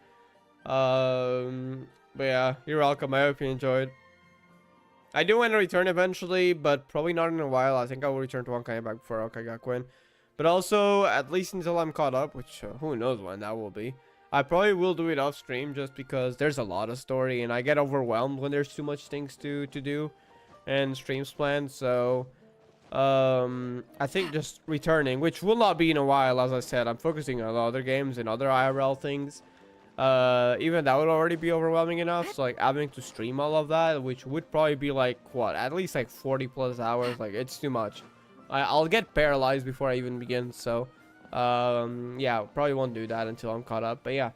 But yeah, you're welcome. I hope you enjoyed. I do want to return eventually, but probably not in a while. I think I will return to Honkai back before Honkai Gakuen. But also, at least until I'm caught up, which who knows when that will be. I probably will do it off stream just because there's a lot of story and I get overwhelmed when there's too much things to do and streams planned. So I think just returning, which will not be in a while, as I said. I'm focusing on other games and other IRL things. Even that would already be overwhelming enough. So like having to stream all of that, which would probably be like what, at least like 40 plus hours. Like it's too much. I'll get paralyzed before I even begin. So yeah, probably won't do that until I'm caught up. But yeah,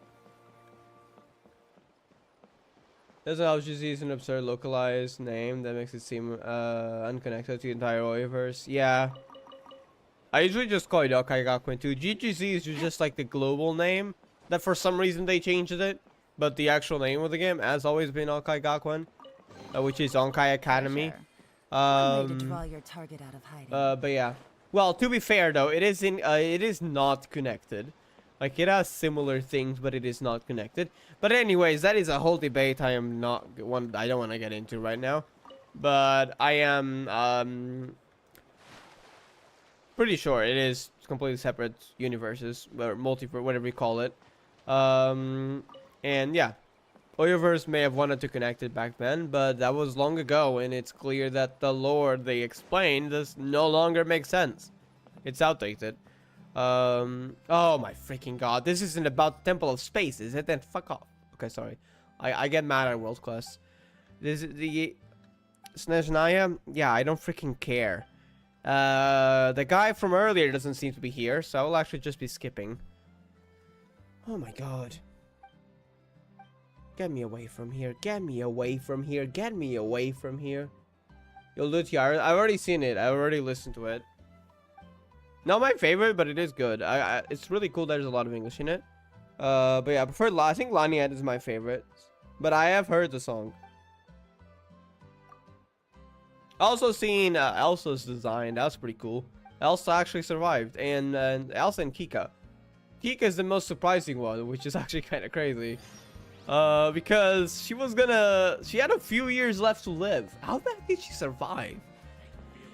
there's an LGZ is an absurd localized name that makes it seem unconnected to the entire universe. Yeah, I usually just call it Yokai Gakuen too. GGZ is just like the global name that for some reason they changed it, but the actual name of the game has always been Honkai Gakuen, which is Honkai Academy. One way to draw your target out of hiding. But yeah, well, to be fair though, it is not connected. Like it has similar things, but it is not connected. But anyways, that is a whole debate I don't want to get into right now. But I am pretty sure it is completely separate universes or multiverse, whatever you call it. And yeah, Oyoverse may have wanted to connect it back then, but that was long ago, and it's clear that the lore they explained does no longer make sense. It's outdated. Oh my freaking god, this isn't about Temple of Space, is it? Then fuck off. Okay, sorry. I get mad at World Quest. This is the Snezhnaya? Yeah, I don't freaking care. The guy from earlier doesn't seem to be here, so I will actually just be skipping. Oh my god. Get me away from here. Get me away from here. Get me away from here. Yo, Lutia, I've already seen it. I already listened to it. Not my favorite, but it is good. It's really cool there's a lot of English in it. But yeah, I think Laniad is my favorite. But I have heard the song. Also seen Elsa's design. That's pretty cool. Elsa actually survived. And Elsa and Kika. Kika is the most surprising one, which is actually kind of crazy. Because she had a few years left to live. How the heck did she survive?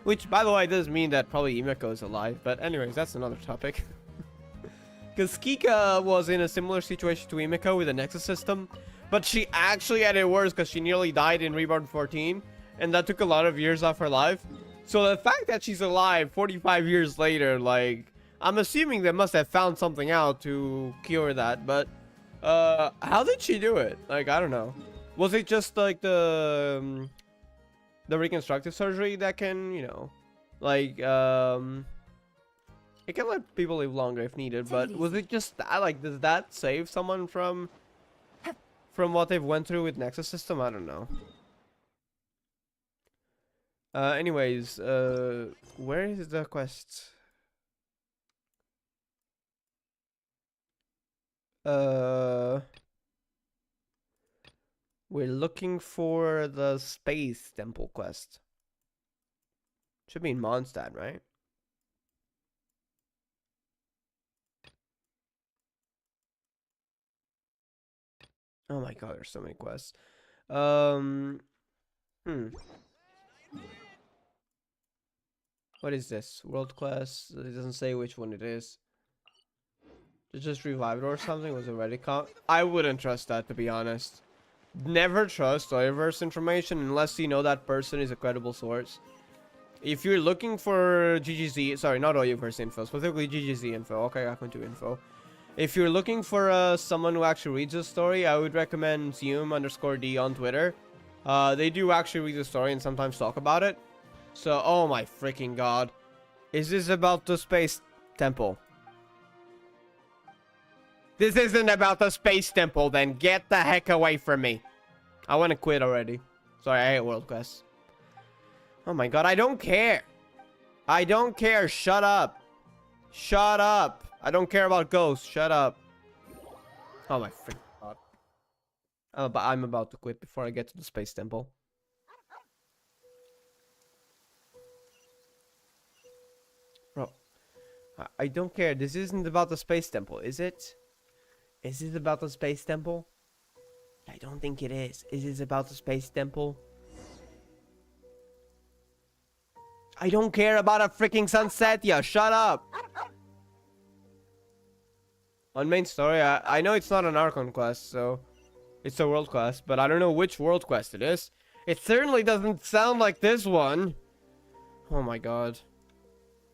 Which, by the way, does mean that probably Imeko is alive. But anyways, that's another topic. Because Kika was in a similar situation to Imeko with the Nexus system. But she actually had it worse because she nearly died in Reborn 14. And that took a lot of years off her life. So the fact that she's alive 45 years later, like, I'm assuming they must have found something out to cure that. But how did she do it? Like, I don't know. Was it just like the reconstructive surgery that can, you know, like, it can let people live longer if needed, but was it just that? Like, does that save someone from what they've went through with Nexus system? I don't know. Anyways, where is the quest? We're looking for the Space Temple quest. Should be in Mondstadt, right? Oh my god, there's so many quests. What is this? World quest? It doesn't say which one it is. It just revived or something? Was it already I wouldn't trust that, to be honest. Never trust Oyoverse information unless you know that person is a credible source. If you're looking for GGZ, sorry, not Oyoverse info, specifically GGZ info, okay, I went to info. If you're looking for someone who actually reads the story, I would recommend Zium_D on Twitter. They do actually read the story and sometimes talk about it. So, oh my freaking god. Is this about the Space Temple? This isn't about the Space Temple, then get the heck away from me. I want to quit already. Sorry, I hate World Quest. Oh my god, I don't care. I don't care. Shut up. Shut up. I don't care about ghosts. Shut up. Oh my freaking god. But I'm about to quit before I get to the Space Temple. I don't care. This isn't about the space temple, is it? Is it about the space temple? I don't think it is. Is it about the space temple? I don't care about a freaking sunset, yeah. Shut up. On main story, I know it's not an Archon quest, so it's a world quest, but I don't know which world quest it is. It certainly doesn't sound like this one. Oh my god.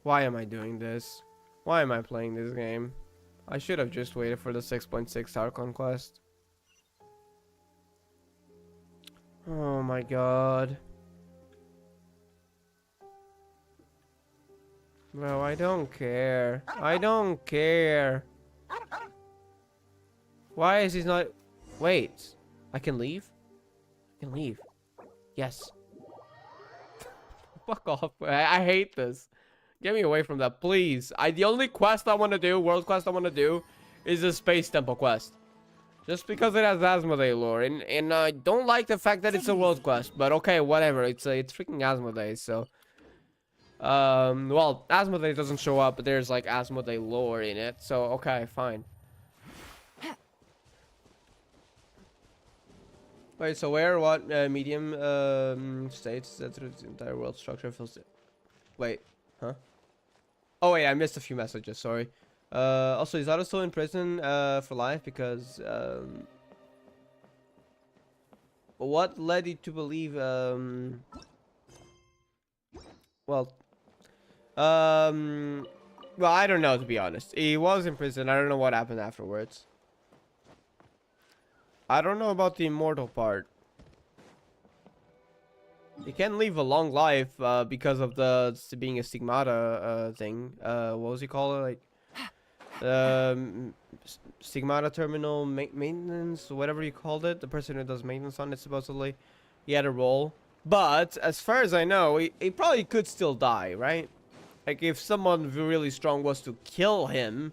Why am I doing this? Why am I playing this game? I should have just waited for the 6.6 Archon quest. Oh my god. Bro, I don't care. I don't care. Why is he not... Wait. I can leave? I can leave. Yes. Fuck off. I hate this. Get me away from that, please. The only quest I want to do, world quest I want to do, is the Space Temple quest. Just because it has Asmodee lore. And I don't like the fact that it's a world quest. But okay, whatever. It's freaking Asmodee, so... well, Asmodee doesn't show up, but there's like Asmodee lore in it, so okay, fine. Wait, so where, what, medium, states that the entire world structure feels it. Wait, huh? Oh wait, I missed a few messages, sorry. Also, is Otto still in prison, for life? Because, what led you to believe, well, I don't know, to be honest. He was in prison. I don't know what happened afterwards. I don't know about the immortal part. He can live a long life because of the being a stigmata thing. What was he called? Like stigmata terminal maintenance, whatever you called it. The person who does maintenance on it, supposedly, he had a role. But as far as I know, he probably could still die, right? Like if someone really strong was to kill him,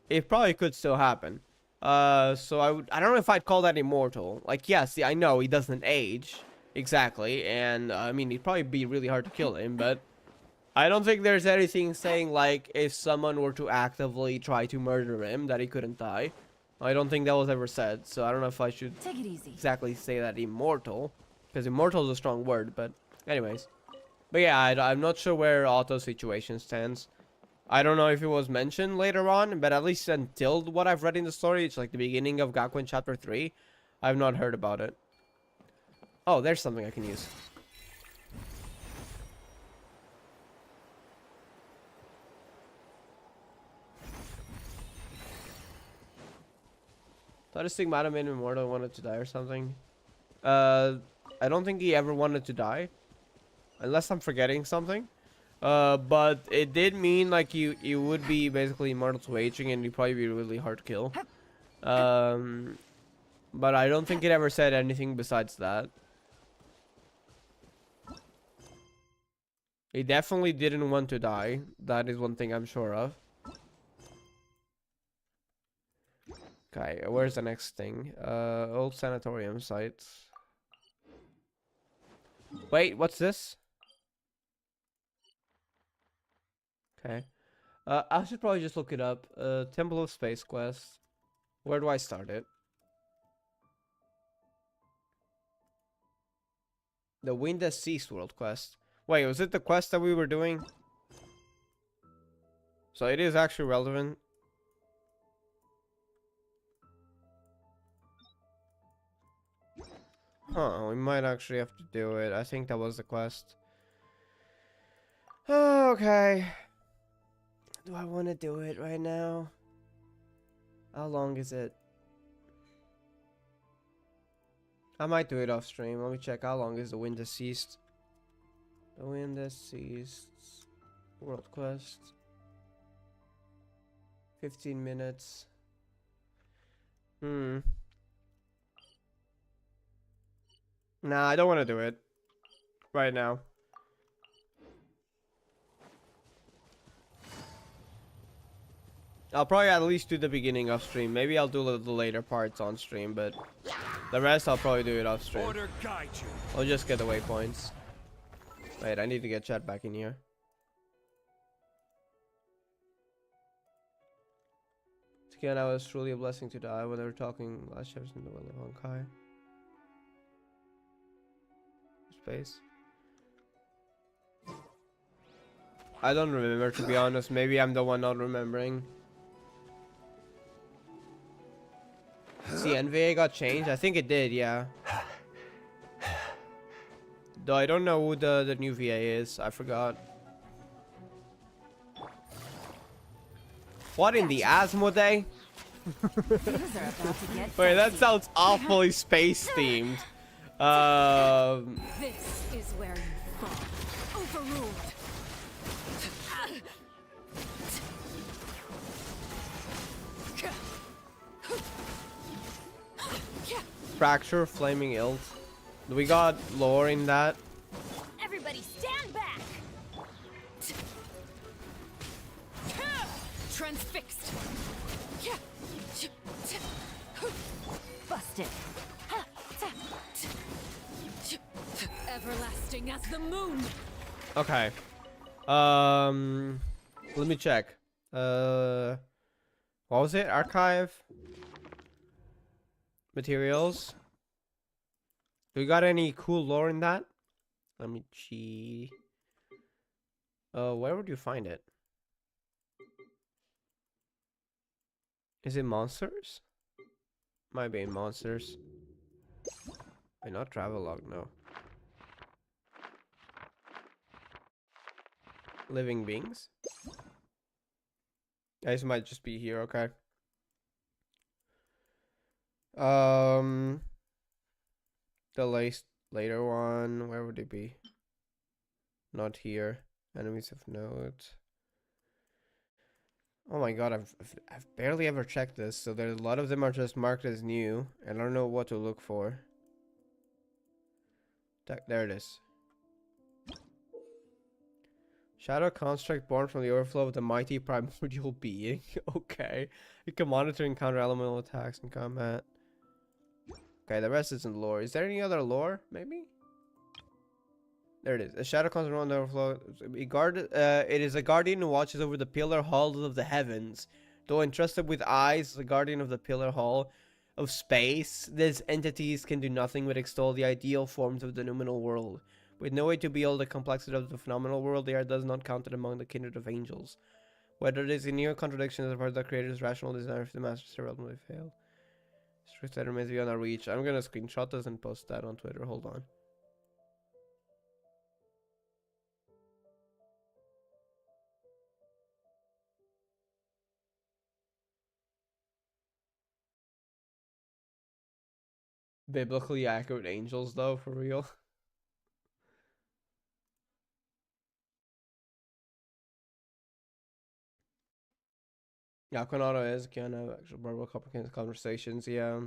it probably could still happen. So I don't know if I'd call that immortal. Like, yes, I know he doesn't age exactly, and I mean it'd probably be really hard to kill him, but I don't think there's anything saying like if someone were to actively try to murder him that he couldn't die. I don't think that was ever said, so I don't know if I should Take it easy. exactly say that immortal, because immortal is a strong word, but anyways. But yeah, I'm not sure where Otto's situation stands. I don't know if it was mentioned later on, but at least until what I've read in the story, it's like the beginning of Gakuen chapter 3, I've not heard about it. Oh, there's something I can use. Thought a stigmata made him immortal, wanted to die or something. I don't think he ever wanted to die. Unless I'm forgetting something. But it did mean like you would be basically immortal to aging and you'd probably be really hard to kill. But I don't think it ever said anything besides that. He definitely didn't want to die. That is one thing I'm sure of. Okay, where's the next thing? Old sanatorium site. Wait, what's this? Okay. I should probably just look it up. Temple of Space quest. Where do I start it? The Wind Has Ceased world quest. Wait, was it the quest that we were doing? So it is actually relevant. Huh, we might actually have to do it. I think that was the quest. Oh, okay. Do I want to do it right now? How long is it? I might do it off stream. Let me check how long is the Wind Has Ceased. The Wind Has Ceased world quest. 15 minutes. Nah, I don't want to do it right now. I'll probably at least do the beginning off stream. Maybe I'll do the later parts on stream, but the rest I'll probably do it off stream. Order guide you. I'll just get the waypoints. Wait, I need to get chat back in here. Again, I was truly a blessing to die when they were talking last chapters in the Well of Honkai. Space. I don't remember, to be honest. Maybe I'm the one not remembering. See, NVA got changed? I think it did, yeah. Though I don't know who the new VA is. I forgot. What in the Asmodee? Wait, that sounds awfully space themed. This is where you fall. Overruled. Fracture, flaming ilt. We got lore in that. Everybody stand back. Transfixed. Busted. Everlasting as the moon. Okay. Let me check. What was it? Archive materials. Do we got any cool lore in that? Let me see. Where would you find it? Is it monsters? Might be in monsters. Wait, not travelogue, no. Living beings? Guys might just be here, okay. The later one, where would it be? Not here. Enemies of note. Oh my god, I've barely ever checked this, so there's a lot of them are just marked as new, and I don't know what to look for. There it is. Shadow construct born from the overflow of the mighty primordial being. Okay. You can monitor and counter elemental attacks in combat. Okay, the rest isn't lore. Is there any other lore? Maybe? There it is. A shadow construct born from the overflow. It is a guardian who watches over the pillar halls of the heavens. Though entrusted with eyes, the guardian of the pillar hall of space, these entities can do nothing but extol the ideal forms of the noumenal world. With no way to behold the complexity of the phenomenal world, they are thus not counted among the kindred of angels. Whether it is a near contradiction as part of the creator's rational desire if the master ultimately failed. Truth that remains beyond our reach. I'm gonna screenshot this and post that on Twitter. Hold on. Biblically accurate angels, though, for real. Yeah, Konado is can have actual verbal complicated conversations. Yeah.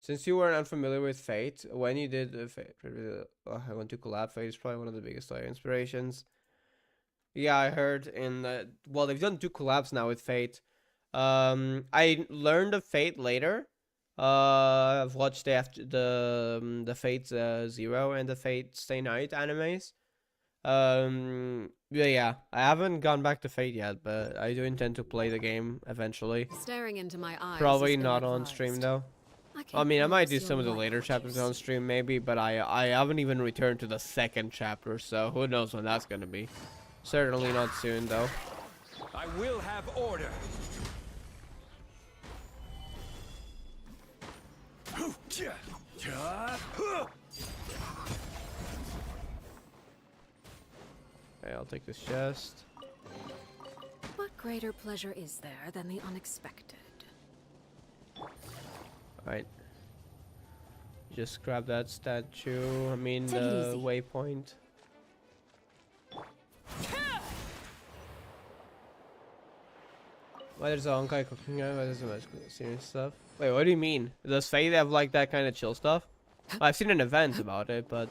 Since you weren't unfamiliar with Fate, when you did Fate, I went to collab. Fate is probably one of the biggest inspirations. Yeah, I heard in well, they've done 2 collabs now with Fate. I learned of Fate later. I've watched the Fate 0 and the Fate Stay Night animes. Yeah, I haven't gone back to Fate yet, but I do intend to play the game eventually. Staring into my eyes. Probably not on stream though. I mean, I might do some of the later chapters on juicy. stream maybe, but I haven't even returned to the 2nd chapter, so who knows when that's gonna be. Certainly not soon though. I will have order. Okay, I'll take this chest. What greater pleasure is there than the unexpected? Alright. Just grab that statue. I mean Take it the easy. waypoint. Why there's a Honkai cooking guy? Why there's so much serious stuff? Wait, what do you mean? Does Fate have like that kind of chill stuff? I've seen an event about it, but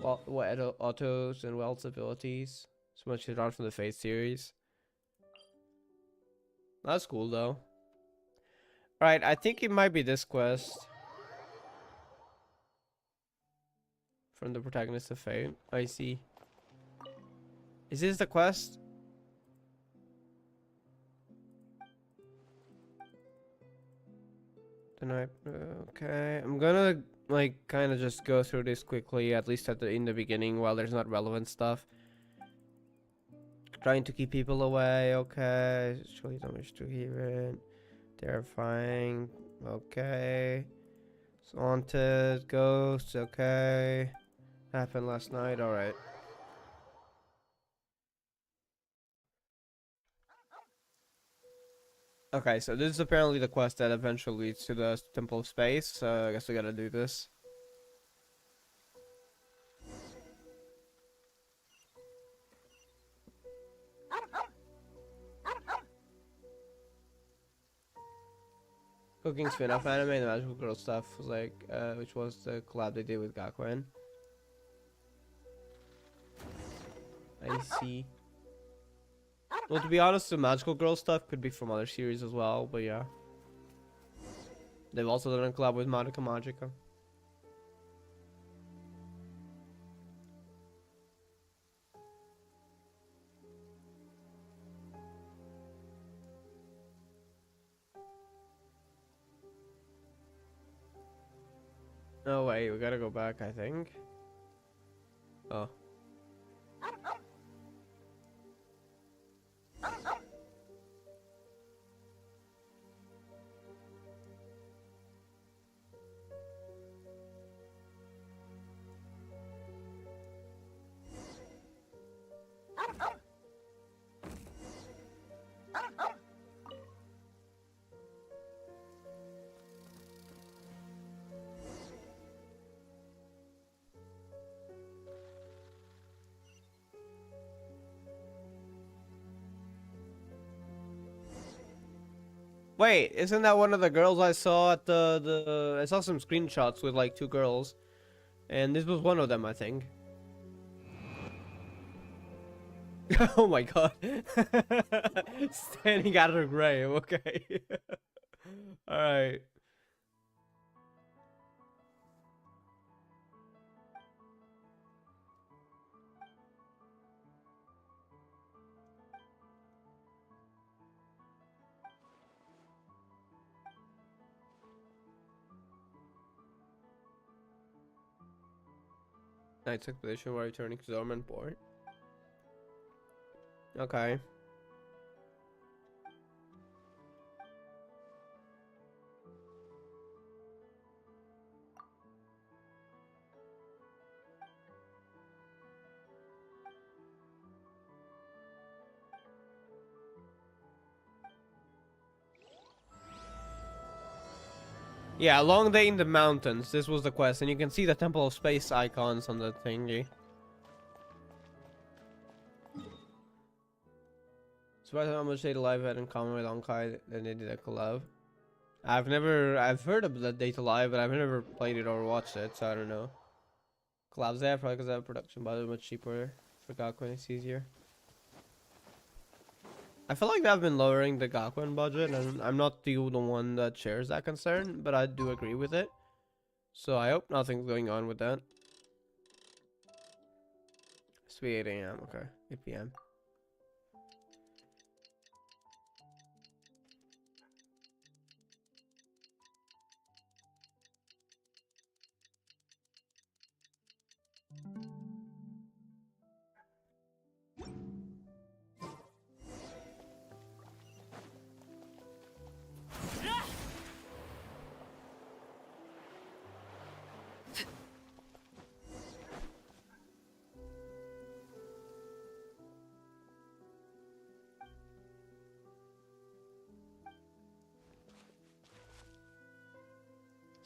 what autos and wealth abilities? So much shit on from the Fate series. That's cool though. Alright, I think it might be this quest. From the protagonist of Fate. I see. Is this the quest? Tonight. Okay, I'm gonna like kind of just go through this quickly, at least in the beginning, while there's not relevant stuff. Trying to keep people away. Okay, surely don't wish to hear it. Terrifying. Okay. Haunted. Ghosts. Okay. Happened last night. All right. Okay, so this is apparently the quest that eventually leads to the Temple of Space, so I guess we gotta do this. Cooking spin-off anime, the Magical Girl stuff was like, which was the collab they did with Gakuen. I see. Well, to be honest, the Magical Girl stuff could be from other series as well, but yeah. They've also done a collab with Madoka Magica. Oh wait, we gotta go back, I think. Oh. Wait, isn't that one of the girls I saw at I saw some screenshots with like 2 girls, and this was one of them, I think. Oh my god. Standing out of her grave, okay. Alright. Knight's expedition while returning to dormant port. Okay. Yeah, long day in the mountains. This was the quest, and you can see the Temple of Space icons on the thingy. Surprised how much Data Live had in common with Honkai than they did a collab. I've heard of the Data Live, but I've never played it or watched it, so I don't know. Collabs there, probably because I have production budget much cheaper for Gakuen, it's easier. I feel like they've been lowering the Gakuen budget, and I'm not the one that shares that concern, but I do agree with it. So I hope nothing's going on with that. It's 8 AM, okay. 8 PM.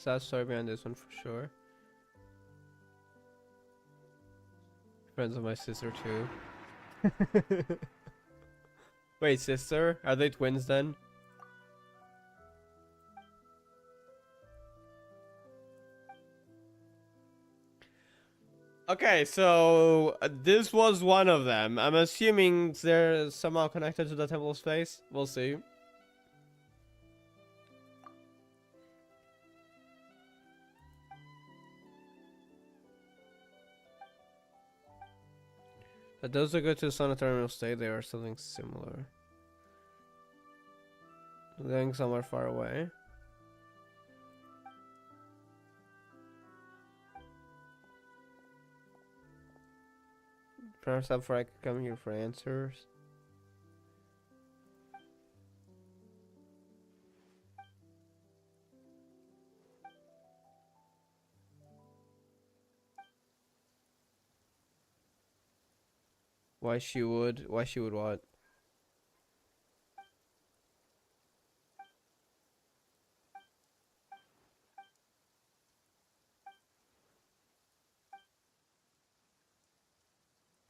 Sad story behind this one for sure. Friends of my sister too. Wait, sister? Are they twins then? Okay, so this was one of them. I'm assuming they're somehow connected to the Temple of Space. We'll see. Those who go to the Sanatorium stay there or something similar. Going somewhere far away. Perhaps up for I could come here for answers. Why she would what?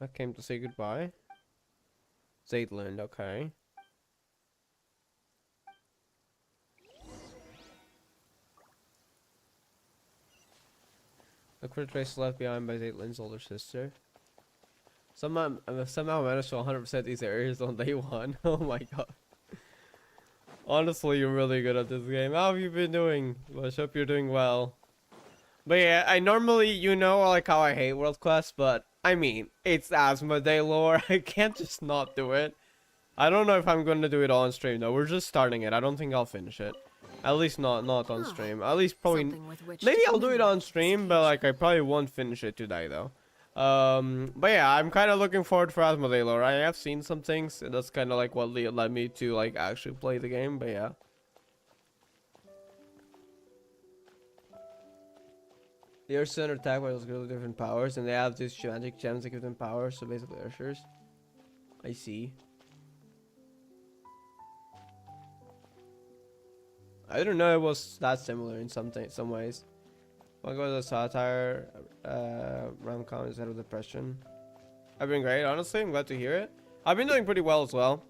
I came to say goodbye. Zaidland, okay. Look for the trace left behind by Zaidland's older sister. Somehow I managed to 100% these areas on day 1. Oh my god. Honestly, you're really good at this game. How have you been doing? I hope you're doing well. But yeah, I normally, you know, like how I hate World Quest, but I mean, it's Asmodee lore. I can't just not do it. I don't know if I'm going to do it on stream though. We're just starting it. I don't think I'll finish it. At least not on stream. At least probably maybe I'll do it on stream, but like I probably won't finish it today though. But yeah, I'm kind of looking forward for Asmodee lore. I have seen some things, and that's kind of like what led me to like actually play the game. But yeah. They are still attacked by those really different powers, and they have these magic gems that give them power. So basically, Ushers. I see. I didn't know it was that similar in some ways. I'll go to the satire. Rom-com instead of depression. I've been great, honestly. I'm glad to hear it. I've been doing pretty well as well.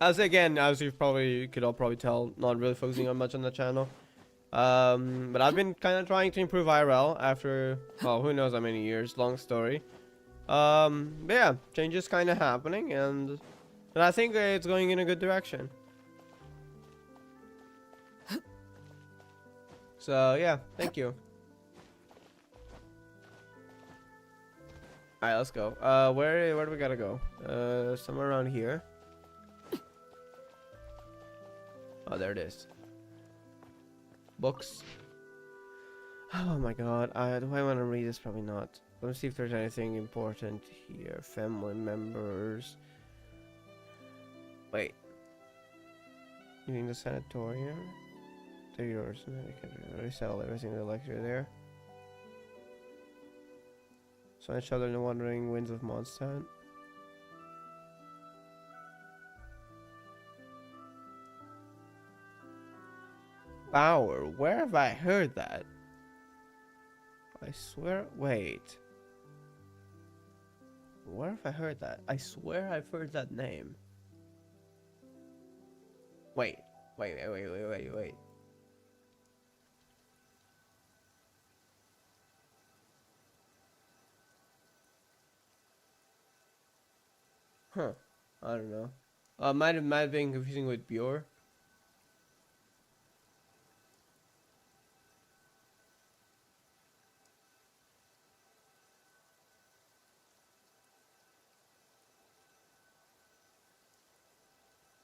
As you could all probably tell, not really focusing on much on the channel. But I've been kind of trying to improve IRL after, well, who knows how many years. Long story. But yeah, changes kind of happening, and I think it's going in a good direction. So yeah, thank you. Alright, let's go. Where do we gotta go? Somewhere around here. Oh, there it is. Books. Oh my god. Do I want to read this? Probably not. Let me see if there's anything important here. Family members. Wait. You mean the sanatorium? They're yours. I can already sell everything in the lecture there. So each other in the wandering winds of Mondstadt. Bower, where have I heard that? I swear, wait. Where have I heard that? I swear I've heard that name. Wait. Huh. I don't know. Might have been confusing with Bjork.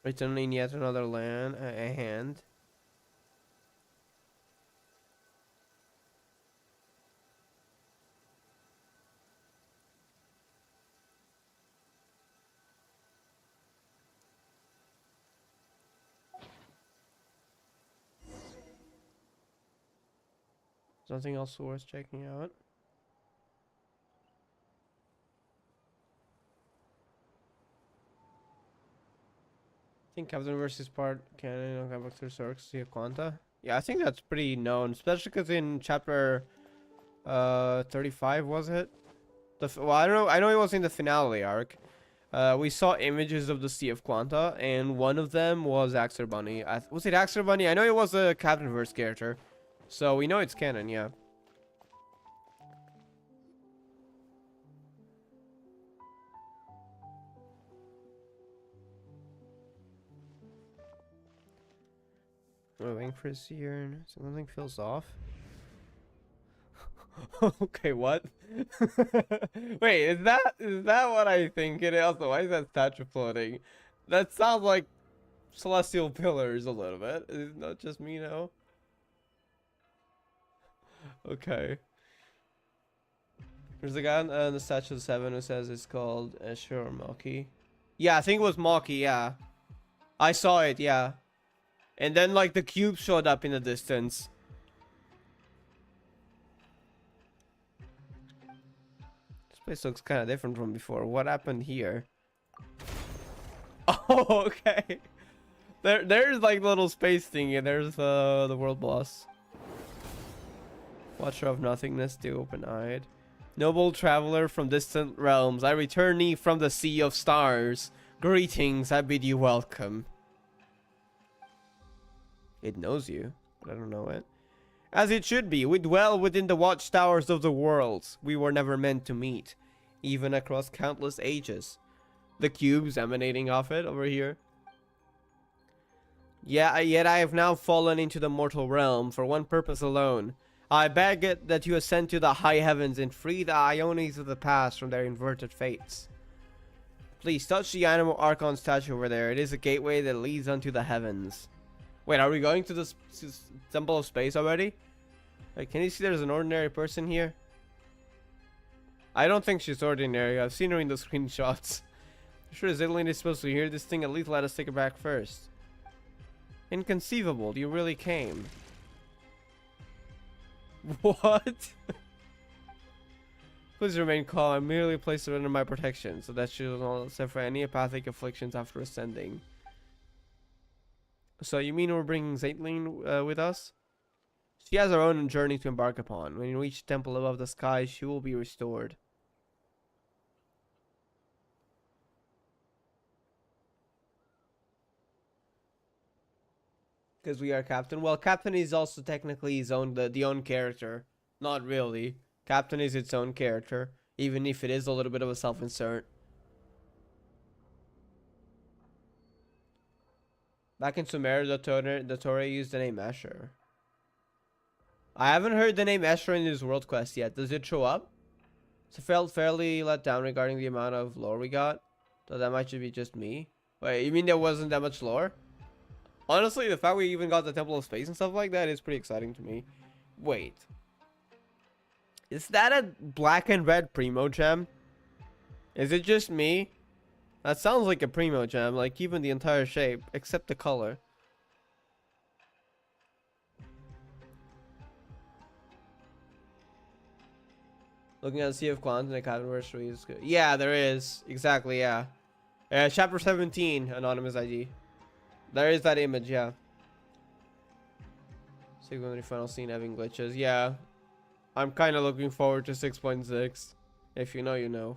Written in yet another land, a hand. Something else worth checking out. I think Captain versus part canon on Comic through Cirques, Sea of Quanta. Yeah, I think that's pretty known, especially because in chapter 35 was it? Well, I don't know. I know it was in the finale arc. We saw images of the Sea of Quanta, and one of them was Axer Bunny. Was it Axer Bunny? I know it was a Captain verse character, so we know it's canon. Yeah. We're waiting for his year. Something feels off. Okay, what? Wait, is that what I think it is? Also, why is that statue floating? That sounds like celestial pillars a little bit. Is it not just me now? Okay. There's a guy on the statue of 7 who says it's called Escher or Maki. Yeah, I think it was Maki, yeah. I saw it, yeah. And then like the cube showed up in the distance. This place looks kind of different from before. What happened here? Oh, okay. There's like little space thingy. There's the world boss. Watcher of nothingness, the open-eyed. Noble traveler from distant realms, I return thee from the sea of stars. Greetings, I bid you welcome. It knows you, but I don't know it. As it should be, we dwell within the watchtowers of the worlds. We were never meant to meet, even across countless ages. The cubes emanating off it over here. Yeah, yet I have now fallen into the mortal realm for one purpose alone. I beg it that you ascend to the high heavens and free the Iones of the past from their inverted fates. Please touch the animal Archon statue over there. It is a gateway that leads unto the heavens. Wait, are we going to the Temple of Space already? Wait, can you see there's an ordinary person here? I don't think she's ordinary. I've seen her in the screenshots. I'm sure Zidlin is supposed to hear this thing. At least let us take it back first. Inconceivable. You really came. What? Please remain calm. I merely placed her under my protection so that she will not suffer any apathic afflictions after ascending. So you mean we're bringing Zaitlin with us? She has her own journey to embark upon. When you reach the temple above the sky, she will be restored. Because we are captain. Well, captain is also technically his own the own character. Not really. Captain is its own character, even if it is a little bit of a self-insert. Back in Sumer, the Torah used the name Escher. I haven't heard the name Escher in this world quest yet. Does it show up? So I felt fairly let down regarding the amount of lore we got. So that might be just me. Wait, you mean there wasn't that much lore? Honestly, the fact we even got the Temple of Space and stuff like that is pretty exciting to me. Wait. Is that a black and red Primo gem? Is it just me? That sounds like a Primo gem, like even the entire shape, except the color. Looking at the Sea of Quant and the anniversary is good. Yeah, there is. Exactly, yeah. Chapter 17, anonymous ID. There is that image, yeah. Signaling final scene having glitches. Yeah. I'm kind of looking forward to 6.6. If you know, you know.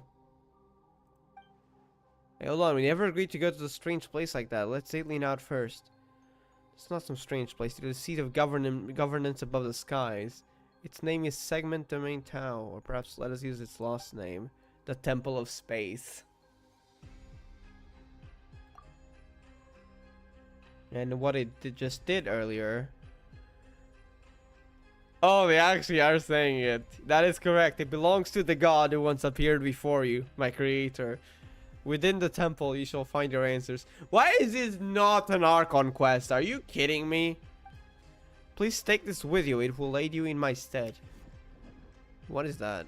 Hey, hold on. We never agreed to go to the strange place like that. Let's Zaitlin out first. It's not some strange place. It is the seat of governance above the skies. Its name is Segment Domain Tau. Or perhaps let us use its lost name. The Temple of Space. And what it just did earlier. Oh, they actually are saying it. That is correct. It belongs to the god who once appeared before you, my creator. Within the temple, you shall find your answers. Why is this not an Archon quest? Are you kidding me? Please take this with you. It will aid you in my stead. What is that?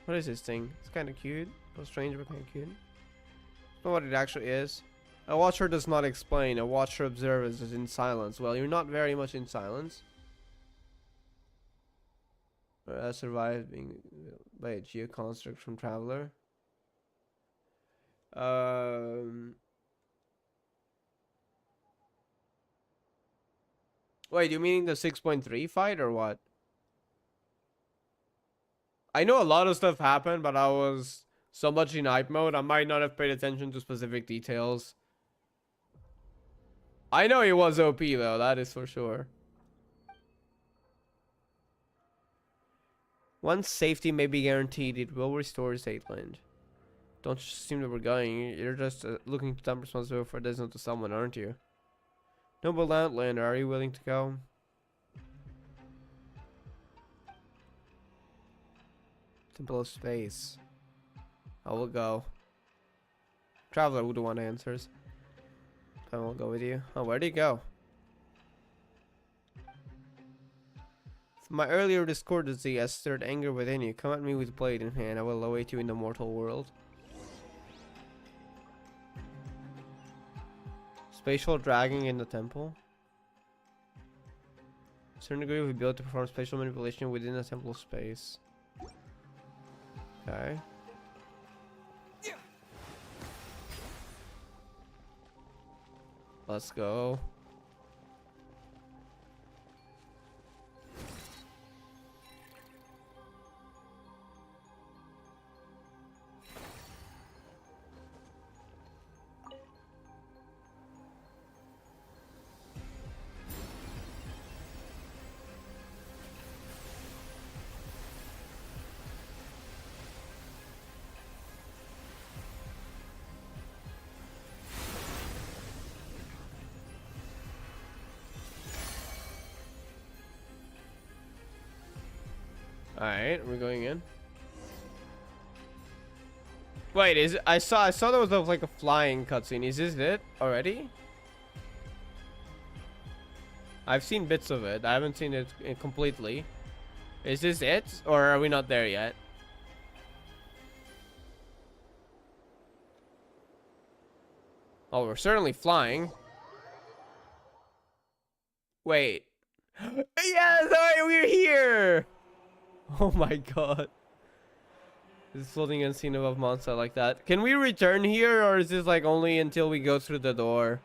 What is this thing? It's kind of cute. So strange, but kind of cute. Not what it actually is. A watcher does not explain. A watcher observes is in silence. Well, you're not very much in silence. Survived being by a geoconstruct from Traveler. Wait, you meaning the 6.3 fight or what? I know a lot of stuff happened, but I was so much in hype mode, I might not have paid attention to specific details. I know he was OP though, that is for sure. Once safety may be guaranteed, it will restore Zaitlin. Don't just assume that we're going. You're just looking to dump responsibility for this onto someone, aren't you? Noble Outlander, are you willing to go? Temple of Space. I will go. Traveler would want answers. I won't go with you. Oh, where'd he go? My earlier discordancy has stirred anger within you. Come at me with blade in hand. I will await you in the mortal world. Spatial dragging in the temple. A certain degree of ability to perform spatial manipulation within the temple space. Okay. Let's go. Alright, we're going in. Wait, is it, I saw there was like a flying cutscene. Is this it already? I've seen bits of it. I haven't seen it completely. Is this it? Or are we not there yet? Oh, we're certainly flying. Wait. Yes, alright, we're here! Oh my god. This is floating unseen above monster like that. Can we return here, or is this like only until we go through the door?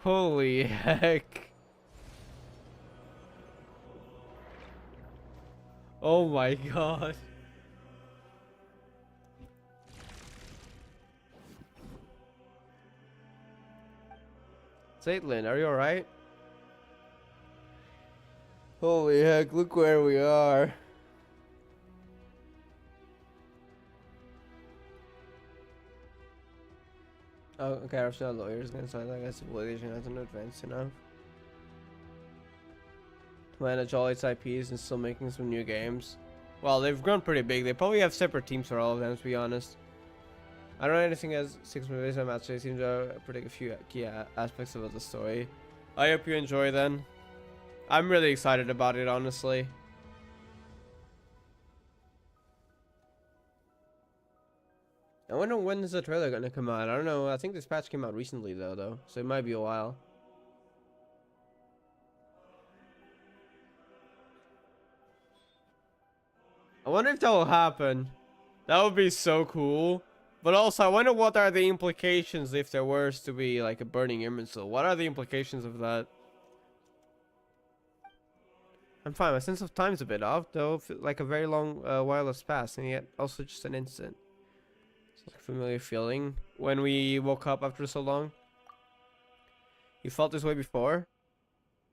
Holy heck. Oh my god. Caitlin, are you alright? Holy heck, look where we are. Oh, okay, our lawyers gonna sign that civilization hasn't advanced enough to manage all its IPs and still making some new games. Well, they've grown pretty big. They probably have separate teams for all of them, to be honest. I don't know anything as 6 movies. I'm actually seem to predict a few key aspects of the story. I hope you enjoy then. I'm really excited about it, honestly. I wonder when is the trailer gonna come out. I don't know. I think this patch came out recently though, so it might be a while. I wonder if that will happen. That would be so cool. But also, I wonder what are the implications if there were to be like a burning imbecile. What are the implications of that? I'm fine. My sense of time's a bit off, though. Like a very long while has passed, and yet also just an instant. It's like a familiar feeling when we woke up after so long. You felt this way before?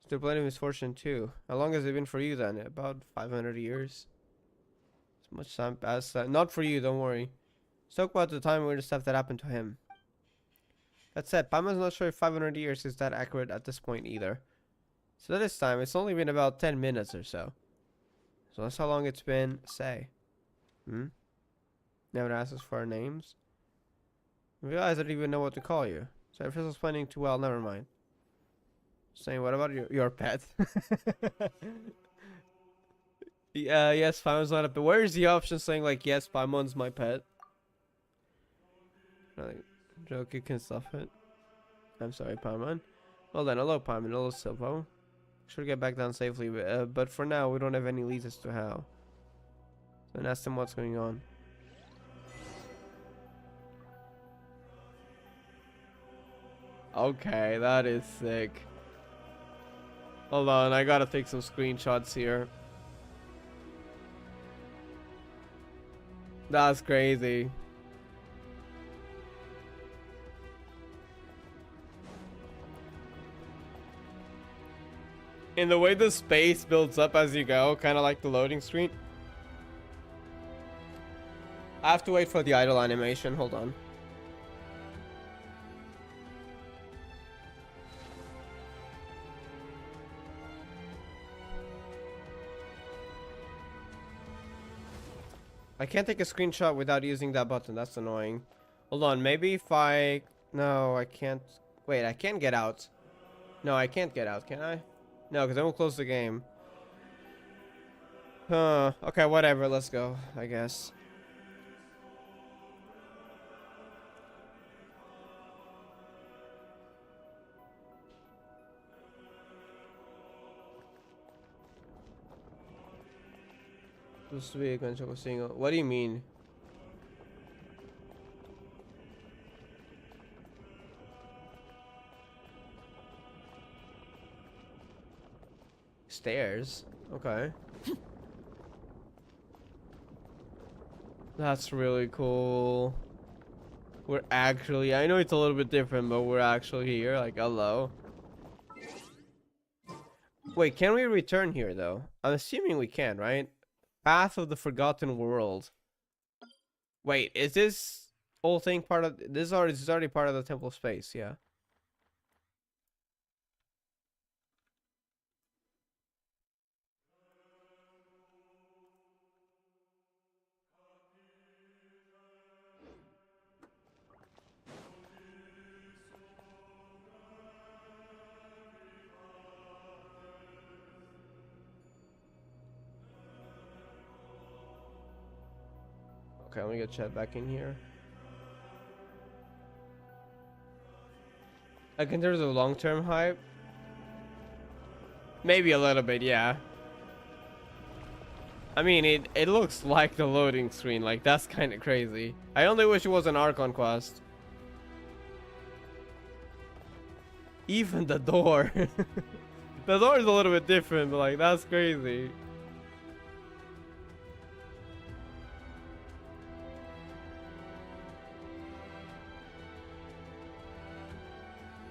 Still plenty of misfortune too. How long has it been for you then? About 500 years. As much time passed. Not for you, don't worry. Let's talk about the time where the stuff that happened to him. That said, Pama's not sure if 500 years is that accurate at this point either. So this time, it's only been about 10 minutes or so. So that's how long it's been, say. Never asked us for our names. I realize I don't even know what to call you. So if this was planning too well, never mind. Saying, what about your pet? Yes, Paimon's not a pet. Where is the option saying like, yes, Paimon's my pet? Like, joke, you can stuff it. I'm sorry, Paimon. Well then, hello Paimon, hello Silvo. Should get back down safely, but for now we don't have any leads as to how. So then ask them what's going on. Okay, that is sick. Hold on, I gotta take some screenshots here. That's crazy. In the way the space builds up as you go, kind of like the loading screen. I have to wait for the idle animation. Hold on. I can't take a screenshot without using that button. That's annoying. Hold on, maybe if I... No, I can't... Wait, I can't get out. No, I can't get out, can I? No, because then we'll close the game. Huh. Okay, whatever. Let's go, I guess. Supposed to be a gunshot with single. What do you mean? Stairs? Okay. That's really cool. We're actually... I know it's a little bit different, but we're actually here. Like, hello. Wait, can we return here, though? I'm assuming we can, right? Path of the Forgotten World. Wait, is this whole thing part of... This is already part of the temple space, yeah. Okay, let me get Chet back in here. Like in terms of long-term hype? Maybe a little bit, yeah. I mean, it looks like the loading screen. Like, that's kind of crazy. I only wish it was an Archon quest. Even the door. The door is a little bit different, but like, that's crazy.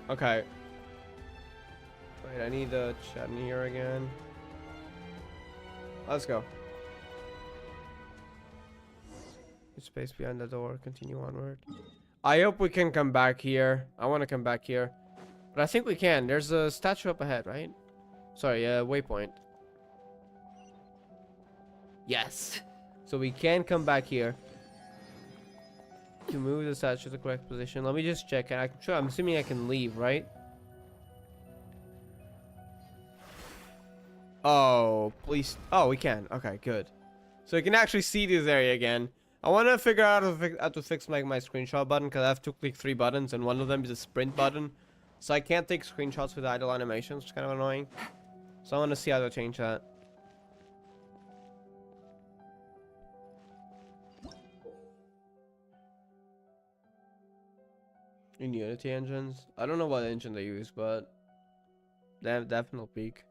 Okay. Wait, I need the chat in here again. Let's go. Space behind the door. Continue onward. I hope we can come back here. I want to come back here. But I think we can. There's a statue up ahead, right? Sorry, waypoint. Yes. So we can come back here. To move the statue to the correct position. Let me just check. I'm assuming I can leave, right? Oh, please. Oh, we can. Okay, good. So you can actually see this area again. I want to figure out how to fix like my screenshot button, because I have to click 3 buttons and one of them is a sprint button. So I can't take screenshots with idle animations, which is kind of annoying. So I want to see how to change that. In Unity engines? I don't know what engine they use, but they have definitely peak.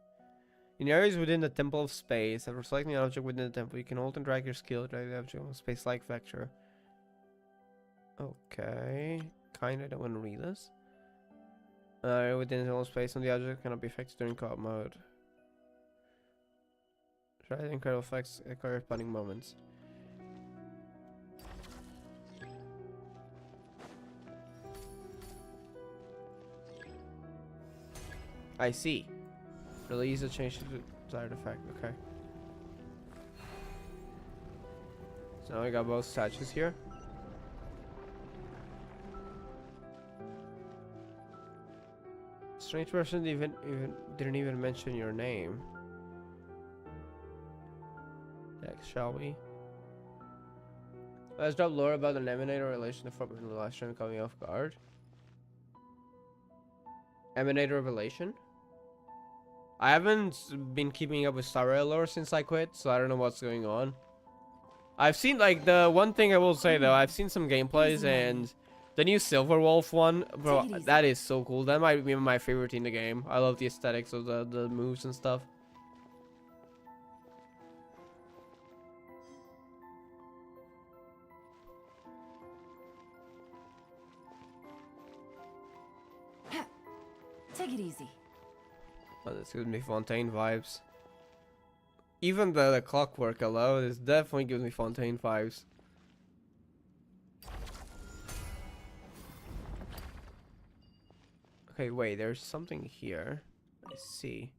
In areas within the Temple of Space, after selecting an object within the temple, you can hold and drag your skill to drag the object on a space-like vector. Okay. Kinda don't want to read this. Within the Temple of Space, on the object cannot be affected during co-op mode. Try the incredible effects at corresponding moments. I see. Release a change to the desired effect. Okay. So now we got both statues here. Strange person didn't even mention your name. Next, shall we? Let's drop lore about an emanator relation to Forbidden in the last stream, caught me off guard. Emanator revelation? I haven't been keeping up with Star Rail lore since I quit, so I don't know what's going on. I've seen, like, the one thing I will say though, I've seen some gameplays and the new Silver Wolf one, bro, that is so cool. That might be my favorite in the game. I love the aesthetics of the moves and stuff. Take it easy. Oh, this gives me Fontaine vibes. Even the clockwork alone, this definitely gives me Fontaine vibes. Okay, wait, there's something here. I see.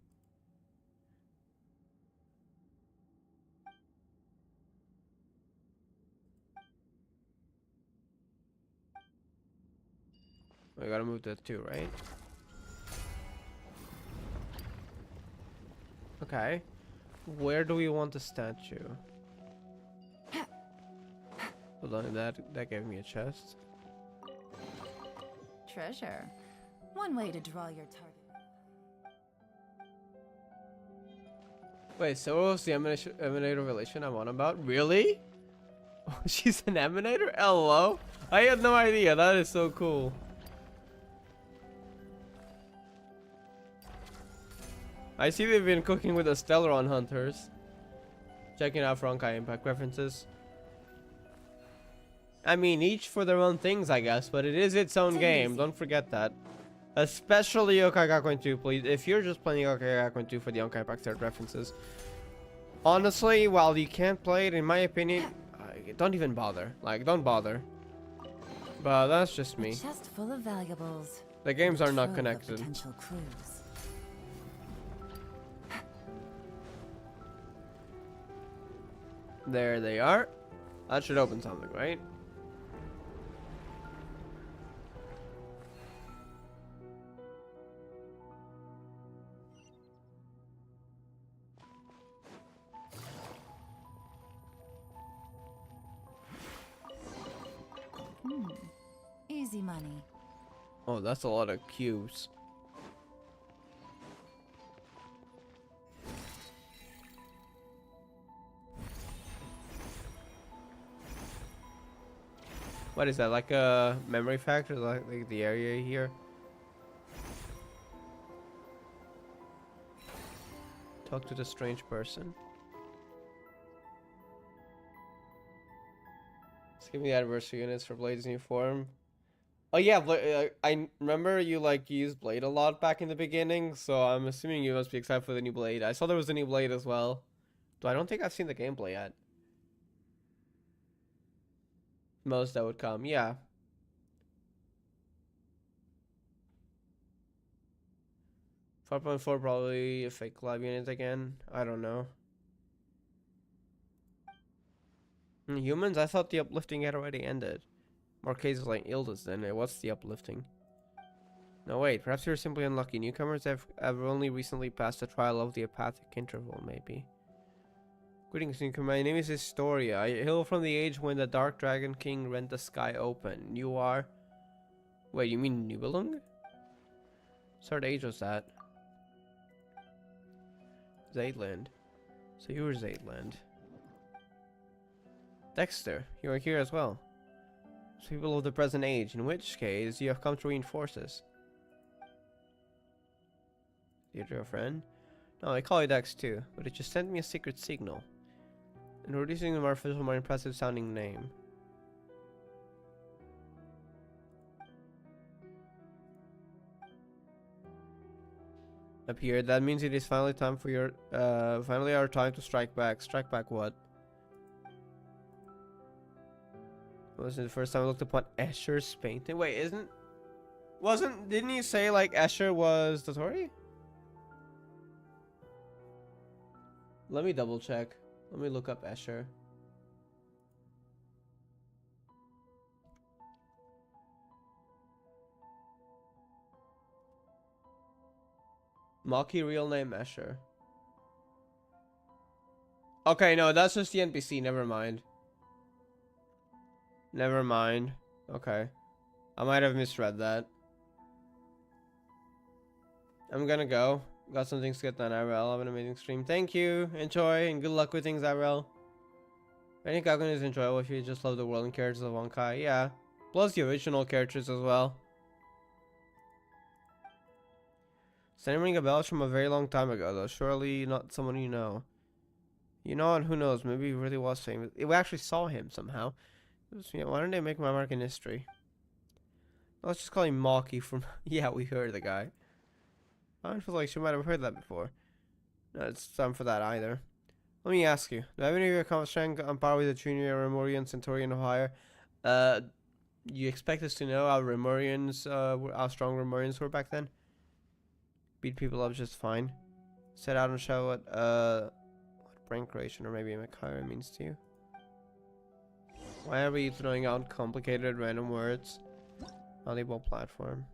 I gotta move that too, right? Okay. Where do we want the statue? Hold on, that gave me a chest. Treasure. One way to draw your target. Wait, so what was the emanator relation I'm on about? Really? Oh, she's an emanator? Hello? I had no idea. That is so cool. I see they've been cooking with the Stellaron hunters. Checking out Honkai Impact references. I mean, each for their own things, I guess, but it is its own game. Don't forget that. Especially Yokai Gakuen 2, please. If you're just playing Yokai Gakuen 2 for the Honkai Impact third references. Honestly, while you can't play it, in my opinion, don't even bother. Like, don't bother. But that's just me. A chest full of valuables. The games are not Trove of connected. Potential clues. There they are. That should open something, right? Easy money. Oh, that's a lot of cubes. What is that, like a memory factor, like the area here? Talk to the strange person. Let's give me the anniversary units for Blade's new form. Oh yeah, I remember you like used Blade a lot back in the beginning, so I'm assuming you must be excited for the new Blade. I saw there was a new Blade as well. Though I don't think I've seen the gameplay yet. Most that would come, yeah. .4 probably a fake lab unit again. I don't know. Humans, I thought the uplifting had already ended. More cases like Ildas then. What's the uplifting? No wait, perhaps you're simply unlucky. Newcomers have only recently passed the trial of the apathic interval, maybe. Greetings, newcomer. My name is Historia. I hail from the age when the Dark Dragon King rent the sky open. You are... Wait, you mean Nibelung? What age was that? Zaidland. So you were Zaidland. Dexter, you are here as well. People of the present age, in which case you have come to reinforce us. You're your friend? No, I call you Dex too, but it just sent me a secret signal. And we're using a more official, more impressive sounding name. Appeared. That means it is finally time for your finally our time to strike back. Strike back what? Was it the first time I looked upon Escher's painting? Wait, didn't you say like Escher was Dotori? Let me double check. Let me look up Escher. Maki real name Escher. Okay, no, that's just the NPC, never mind. Never mind. Okay. I might have misread that. I'm gonna go. Got some things to get done, Irel. Have an amazing stream. Thank you. Enjoy, and good luck with things, Irel. I think Gakuen is enjoyable if you just love the world and characters of Honkai. Yeah. Plus the original characters as well. Same ring a bell from a very long time ago, though. Surely not someone you know. You know, and who knows? Maybe he really was famous. We actually saw him somehow. Yeah, why don't they make my mark in history? Let's just call him Maki from... Yeah, we heard the guy. I feel like she might have heard that before. No, it's time for that either. Let me ask you. Do any of your accomplishments on par with the junior Remorian, Centaurian, or higher? You expect us to know how Remorians, how strong Remorians were back then? Beat people up just fine. Set out and show what brain creation or maybe Makara means to you. Why are we throwing out complicated random words? Valuable platform.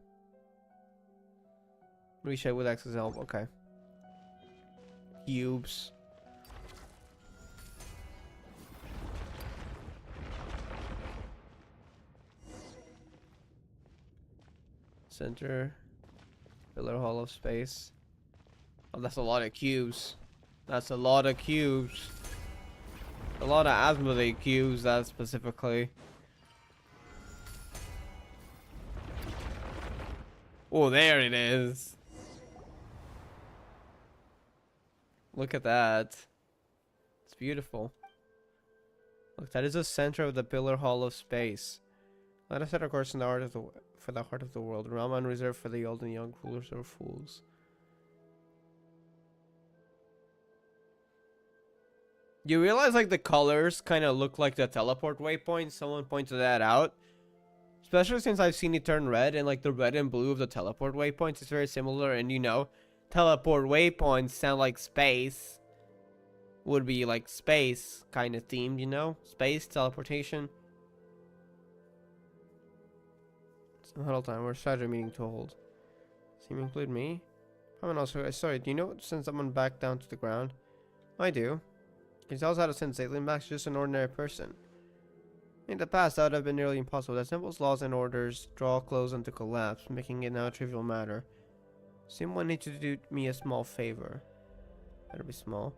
Reshape with X's help. Okay. Cubes. Center. Pillar hall of space. Oh, that's a lot of cubes. That's a lot of cubes. A lot of Asmodee cubes, that specifically. Oh, there it is. Look at that. It's beautiful. Look, that is the center of the Pillar Hall of Space. Let us set our course in the heart of the for the heart of the world, a realm unreserved for the old and young, rulers or fools. You realize like the colors kind of look like the teleport waypoints? Someone pointed that out. Especially since I've seen it turn red, and like the red and blue of the teleport waypoints is very similar, and you know, teleport waypoints sound like space. Would be like space kind of themed, you know? Space, teleportation. Some huddle time, we're strategy meeting to hold. Seem to include me? Probably not. Sorry, do you know what to send someone back down to the ground? I do. Can you tell us how to send Sailing back to just an ordinary person? In the past, that would have been nearly impossible. The temple's laws and orders draw close unto collapse, making it now a trivial matter. Someone needs to do me a small favor. Better be small.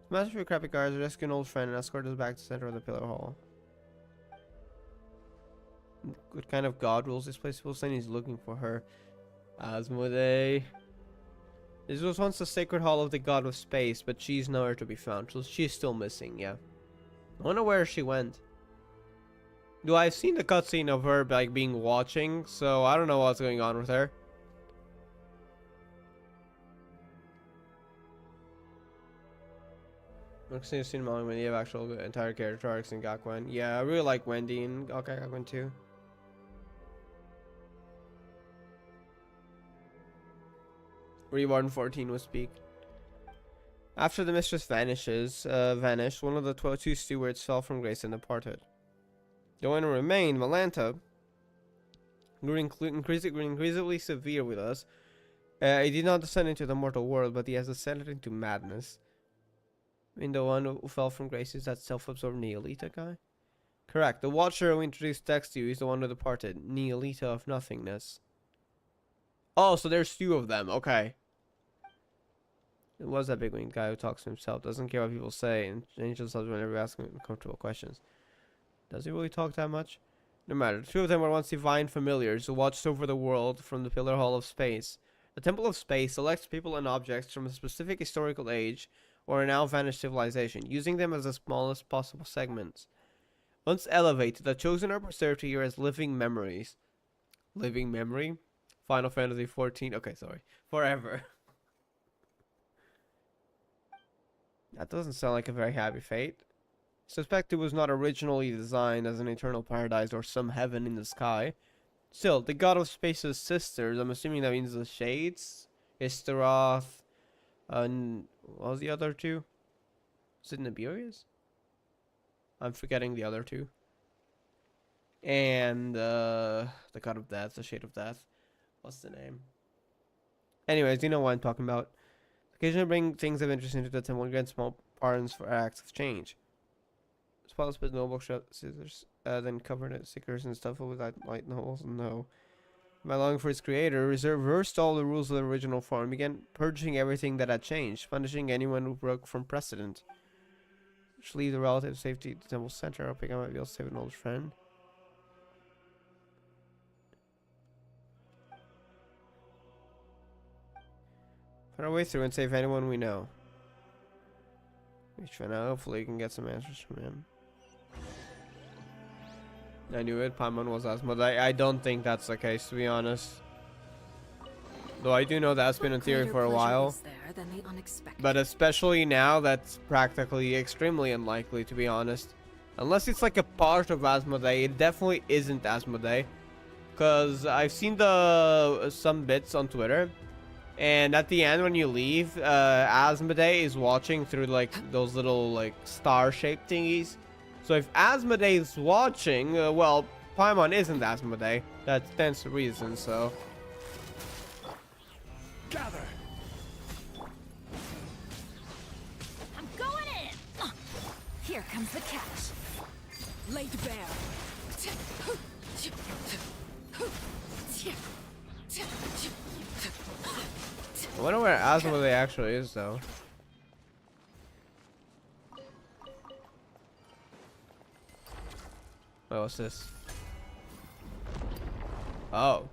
Smash a few crappy guards, rescue an old friend, and escort us back to the center of the Pillar Hall. What kind of god rules this place? People saying he's looking for her. Asmodee. This was once the sacred hall of the god of space, but she's nowhere to be found. So she's still missing, yeah. I wonder where she went. Do I've seen the cutscene of her like being watching, so I don't know what's going on with her. I've seen Molly when you have actual entire character arcs in Gakuen. Yeah, I really like Wendy in Gakuen too. Reborn 14 will speak. After the mistress vanished, one of the two stewards fell from grace and departed. The one who remained, Malanta, grew increasingly severe with us. He did not descend into the mortal world, but he has descended into madness. I mean, the one who fell from grace is that self-absorbed Neolita guy? Correct. The Watcher who introduced text to you is the one who departed. Neolita of nothingness. Oh, so there's two of them. Okay. It was that big winged guy who talks to himself, doesn't care what people say, and changes themselves whenever you ask him uncomfortable questions. Does he really talk that much? No matter. The two of them were once divine familiars who watched over the world from the Pillar Hall of Space. The Temple of Space selects people and objects from a specific historical age or a now vanished civilization, using them as the smallest possible segments. Once elevated, the chosen are preserved here as living memories. Living memory? Final Fantasy XIV. Okay, sorry. Forever. That doesn't sound like a very happy fate. Suspect it was not originally designed as an eternal paradise or some heaven in the sky. Still, the god of space's sisters, I'm assuming that means the Shades, Istaroth, and what was the other two? Is it Nibirius? I'm forgetting the other two. And the god of death, the Shade of Death. What's the name? Anyways, you know what I'm talking about. Occasionally bring things of interest into the temple and grant small pardons for acts of change. Spotless but noble scissors, then covered it, stickers and stuff with that light novels. No. My longing for its creator reversed all the rules of the original form, began purging everything that had changed, punishing anyone who broke from precedent. Should leave the relative safety at the temple center, hoping I might be able to save an old friend. Find our way through and save anyone we know. Each one out, hopefully you can get some answers from him. I knew it, Paimon was Asmodee. I don't think that's the case, to be honest. Though I do know that's been in theory for a while. But especially now, that's practically extremely unlikely, to be honest. Unless it's like a part of Asmodee, it definitely isn't Asmodee. Because I've seen some bits on Twitter. And at the end when you leave, Asmodee is watching through like those little like star-shaped thingies. So if Asmodee is watching, well, Paimon isn't Asmodee. That stands to reason, so. Gather. I'm going in! Here comes the catch. Laid bare. I wonder where Asmodee actually is, though. Wait, what's this? Oh.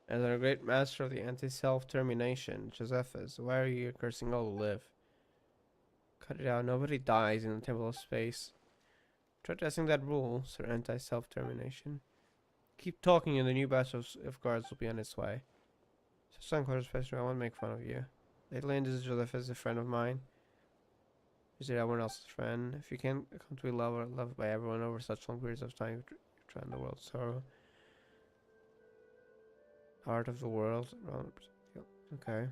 As a great master of the anti-self-termination, Josephus, why are you cursing all who live? Cut it out. Nobody dies in the Temple of Space. Try testing that rule, Sir Anti-Self-Termination. Keep talking and the new batch of guards will be on its way. So Sunclair Special, I won't make fun of you. Lately, this is Josephus, a friend of mine. Is it everyone else's friend? If you can't come to be loved by everyone over such long periods of time, you're trying the world's sorrow. Heart of the world. Okay.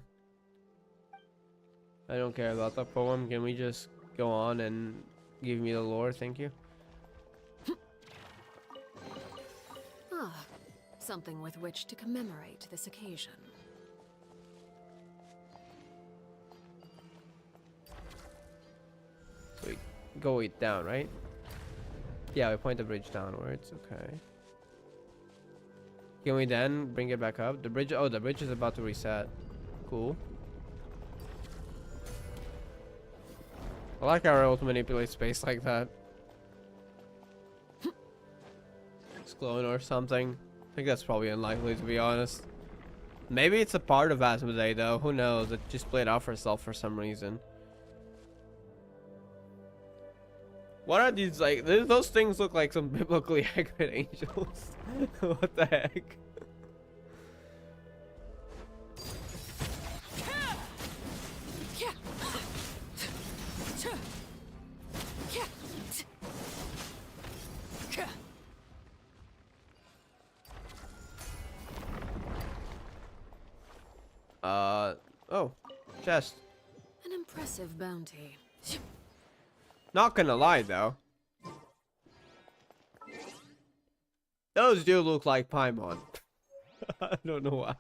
I don't care about that poem. Can we just go on and give me the lore? Thank you. Ah, something with which to commemorate this occasion. So we go it down, right? Yeah, we point the bridge downwards. Okay. Can we then bring it back up? The bridge. Oh, the bridge is about to reset. Cool. I like how we're able to manipulate space like that. It's glowing or something. I think that's probably unlikely, to be honest. Maybe it's a part of Asmodee, though. Who knows? It just played off herself for some reason. What are these, like, those things look like some biblically accurate angels. What the heck? Oh, chest. An impressive bounty. Not gonna lie, though. Those do look like Paimon. I don't know why.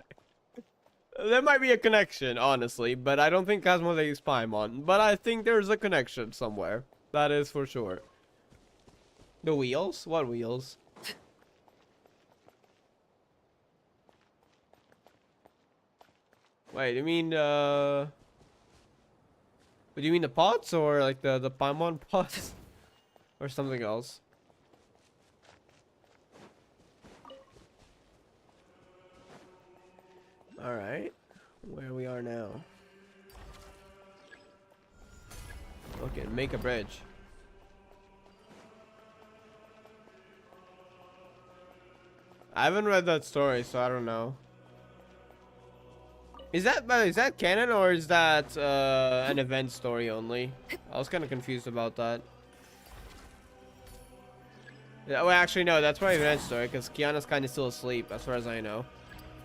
There might be a connection, honestly, but I don't think Asmodee is Paimon. But I think there's a connection somewhere. That is for sure. The wheels? What wheels? Wait, you mean, what do you mean the pots or like the Paimon pots? Or something else? Alright. Where we are now. Okay, make a bridge. I haven't read that story, so I don't know. Is that canon or is that an event story only? I was kind of confused about that. Yeah, well, actually, no, that's probably an event story because Kiana's kind of still asleep, as far as I know.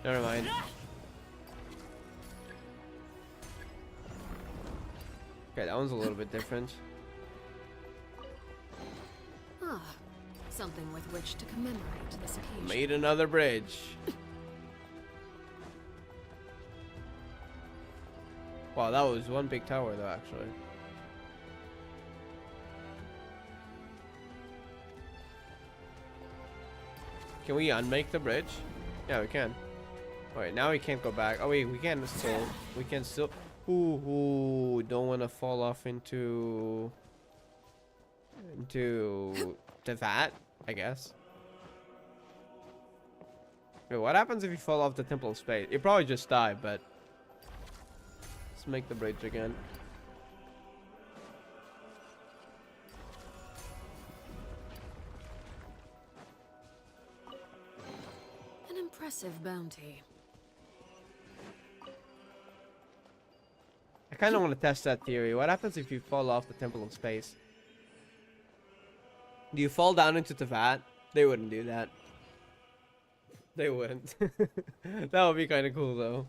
Never mind. Okay, that one's a little bit different. Ah, something with which to commemorate this occasion. Made another bridge. Wow, that was one big tower though, actually. Can we unmake the bridge? Yeah, we can. Alright, now we can't go back. Oh wait, we can still. We can still. Ooh, don't want to fall off into that, I guess. Wait, what happens if you fall off the Temple of Space? You probably just die, but let's make the bridge again. An impressive bounty. I kind of want to test that theory. What happens if you fall off the Temple of Space? Do you fall down into the vat? They wouldn't do that. They wouldn't. That would be kind of cool, though.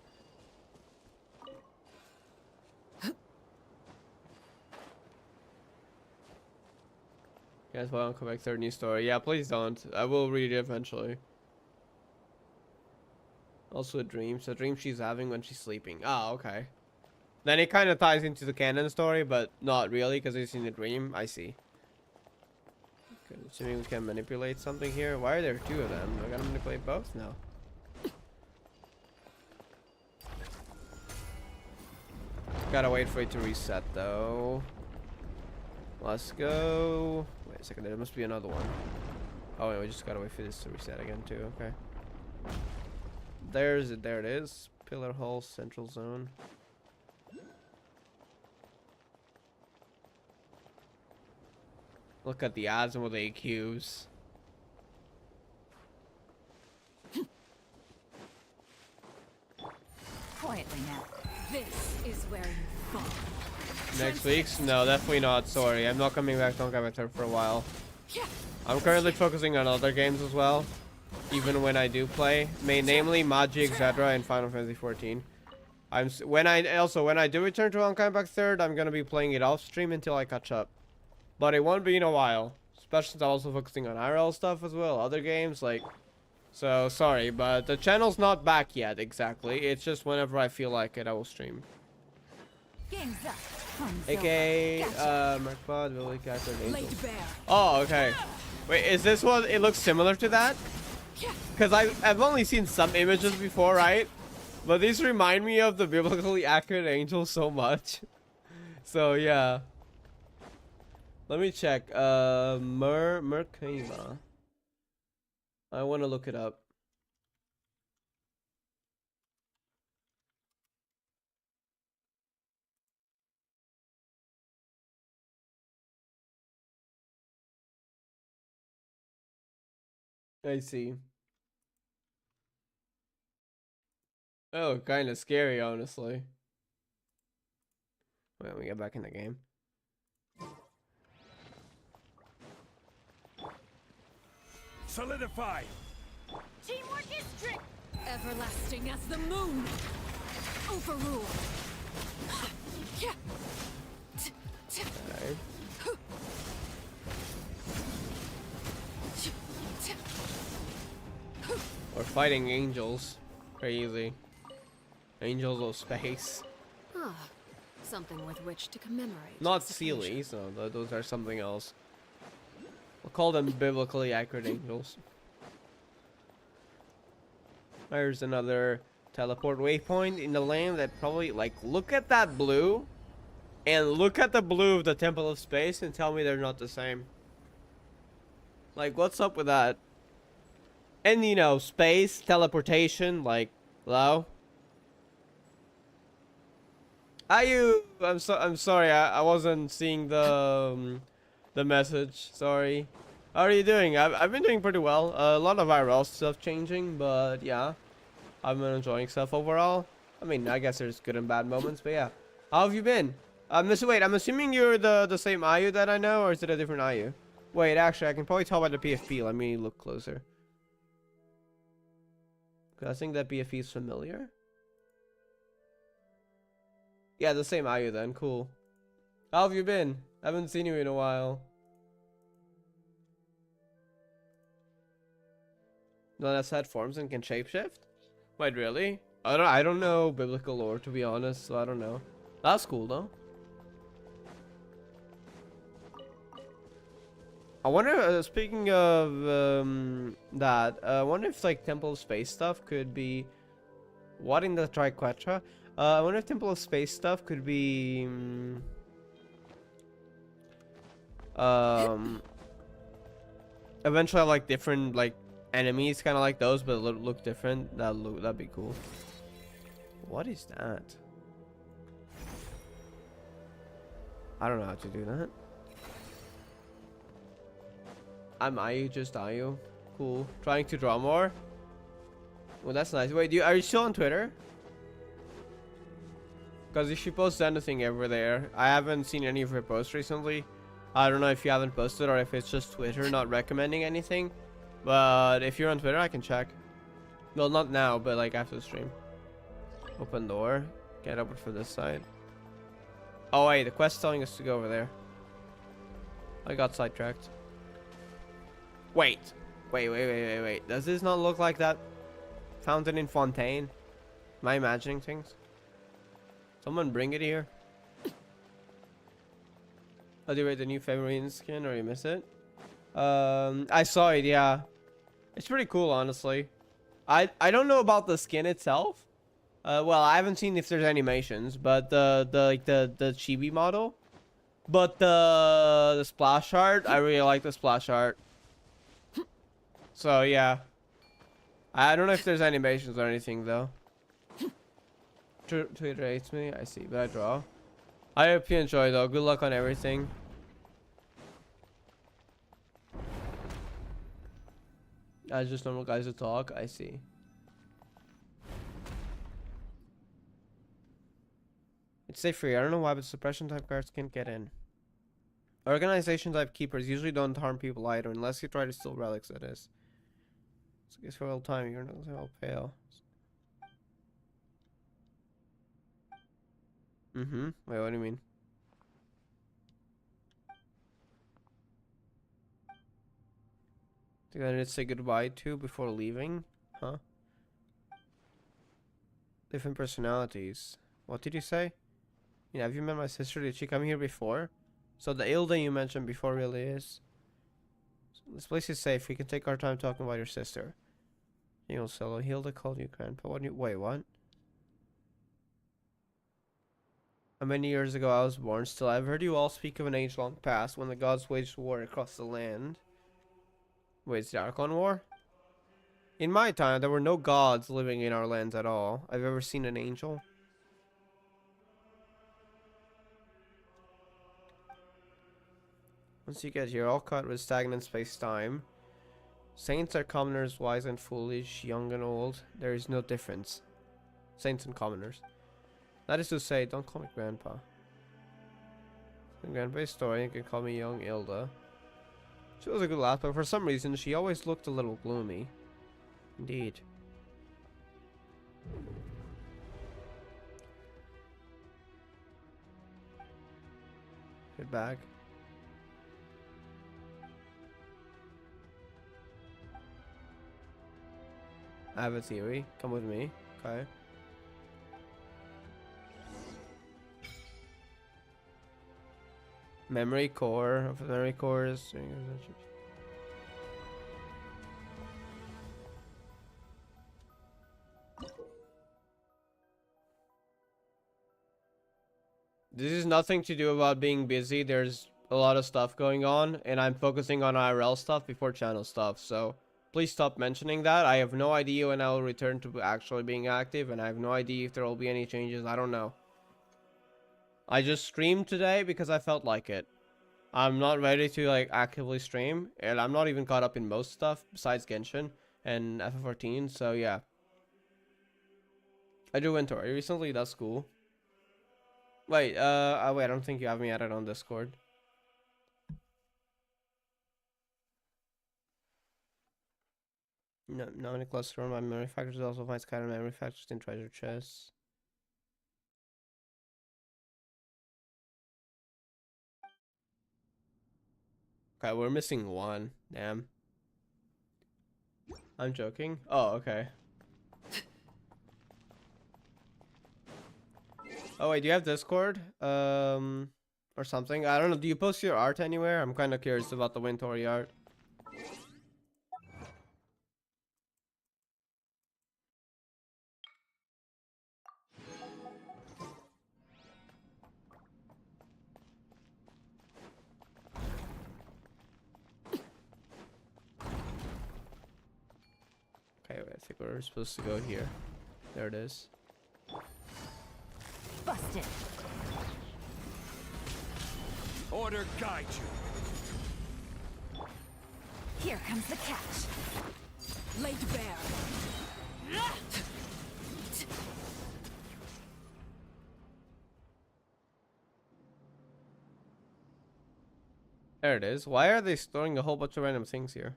Guys, why don't come back third new story? Yeah, please don't. I will read it eventually. Also a dream. So a dream she's having when she's sleeping. Oh, okay. Then it kind of ties into the canon story, but not really because it's in a dream. I see. Okay, assuming we can manipulate something here. Why are there two of them? I gotta manipulate both? No. Gotta wait for it to reset though. Let's go. Wait a second, there must be another one. Oh, wait, we just gotta wait for this to reset again too. Okay. There it is. Pillar hole, central zone. Look at the azimuth AQs. Quietly now. This is where you fall. Next week's? No, definitely not. Sorry, I'm not coming back to Honkai for a while. I'm currently focusing on other games as well, even when I do play, namely Magi, etc., and Final Fantasy XIV. When I do return to Honkai 3rd, I'm gonna be playing it off stream until I catch up. But it won't be in a while, especially since I'm also focusing on IRL stuff as well, other games like. So sorry, but the channel's not back yet exactly. It's just whenever I feel like it, I will stream. Game's up. AKA Merkbot, Willy Catcher, Laid bare. Oh, okay. Wait, is this what it looks similar to that? Because I've only seen some images before, right? But these remind me of the biblically accurate angel so much. So yeah. Let me check. Merkema. I want to look it up. I see. Oh, kind of scary, honestly. Wait, let me get back in the game. Solidify. Teamwork is strict. Everlasting as the moon. Overrule. Okay. We're fighting angels. Crazy. Angels of space. Ah, something with which to commemorate. Not this occasion. Sealy, so those are something else. We'll call them biblically accurate angels. There's another teleport waypoint in the land that probably, like, look at that blue. And look at the blue of the Temple of Space and tell me they're not the same. Like, what's up with that? And, you know, space, teleportation, like, hello? I'm sorry, I wasn't seeing the message, sorry. How are you doing? I've been doing pretty well. A lot of IRL stuff changing, but yeah. I've been enjoying stuff overall. I mean, I guess there's good and bad moments, but yeah. How have you been? Wait, I'm assuming you're the same IU that I know, or is it a different IU? Wait, actually, I can probably tell by the PFP. Let me look closer. I think that BFE is familiar. Yeah, the same IU then. Cool. How have you been? I haven't seen you in a while. No, that's had forms and can shapeshift? Wait, really? I don't know biblical lore, to be honest, so I don't know. That's cool though. I wonder, speaking of that, I wonder if like Temple of Space stuff could be... What in the Triquetra? I wonder if Temple of Space stuff could be... eventually have like different like enemies, kind of like those, but look different. That'd be cool. What is that? I don't know how to do that. I'm IU, just IU. Cool. Trying to draw more. Well, that's nice. Wait, are you still on Twitter? Because if she posts anything over there, I haven't seen any of her posts recently. I don't know if you haven't posted or if it's just Twitter not recommending anything. But if you're on Twitter, I can check. Well, not now, but like after the stream. Open door. Get open for this side. Oh wait, the quest's telling us to go over there. I got sidetracked. Wait. Wait. Does this not look like that fountain in Fontaine? Am I imagining things? Someone bring it here. Oh, do you rate the new favorite skin or you miss it? I saw it, yeah. It's pretty cool, honestly. I don't know about the skin itself. Well, I haven't seen if there's animations, but the chibi model. But the splash art, I really like the splash art. So yeah. I don't know if there's animations or anything though. Twitter hates me, I see, but I draw. I hope you enjoy though. Good luck on everything. Just normal guys to talk, I see. It's safe free. I don't know why, but suppression type cards can't get in. Organization type keepers usually don't harm people either, unless you try to steal relics, that is. So I guess for all time, you're not so pale. Wait, what do you mean? Think I need to say goodbye to before leaving? Huh? Different personalities. What did you say? Yeah, have you met my sister? Did she come here before? So the Ilda you mentioned before really is. So this place is safe. We can take our time talking about your sister. You know, Solo. Hilda called you grandpa. What? Wait, what? How many years ago I was born? Still, I've heard you all speak of an age long past when the gods waged war across the land. Wait, it's the Archon War? In my time, there were no gods living in our lands at all. I've ever seen an angel. Once you get here, all caught with stagnant space-time. Saints are commoners, wise and foolish, young and old. There is no difference. Saints and commoners. That is to say, don't call me grandpa. Grandpa is story, you can call me young Ilda. She was a good laugh, but for some reason, she always looked a little gloomy. Indeed. Get back. I have a theory. Come with me. Okay. Memory core. Of the memory cores. This is nothing to do about being busy. There's a lot of stuff going on, and I'm focusing on IRL stuff before channel stuff, so please stop mentioning that. I have no idea when I will return to actually being active, and I have no idea if there will be any changes. I don't know. I just streamed today because I felt like it. I'm not ready to like actively stream, and I'm not even caught up in most stuff besides Genshin and FF14, so yeah. I do Winter recently, that's cool. Wait, wait, I don't think you have me added on Discord. No, not any cluster on my memory factors. Also find scattered memory factors in treasure chests. Okay, we're missing one. Damn. I'm joking. Oh, okay. Oh wait, do you have Discord? Or something? I don't know. Do you post your art anywhere? I'm kind of curious about the Wintory art. Okay, wait, I think we're supposed to go here. There it is. Busted. Order guide you. Here comes the catch. Laid bare. There it is. Why are they storing a whole bunch of random things here?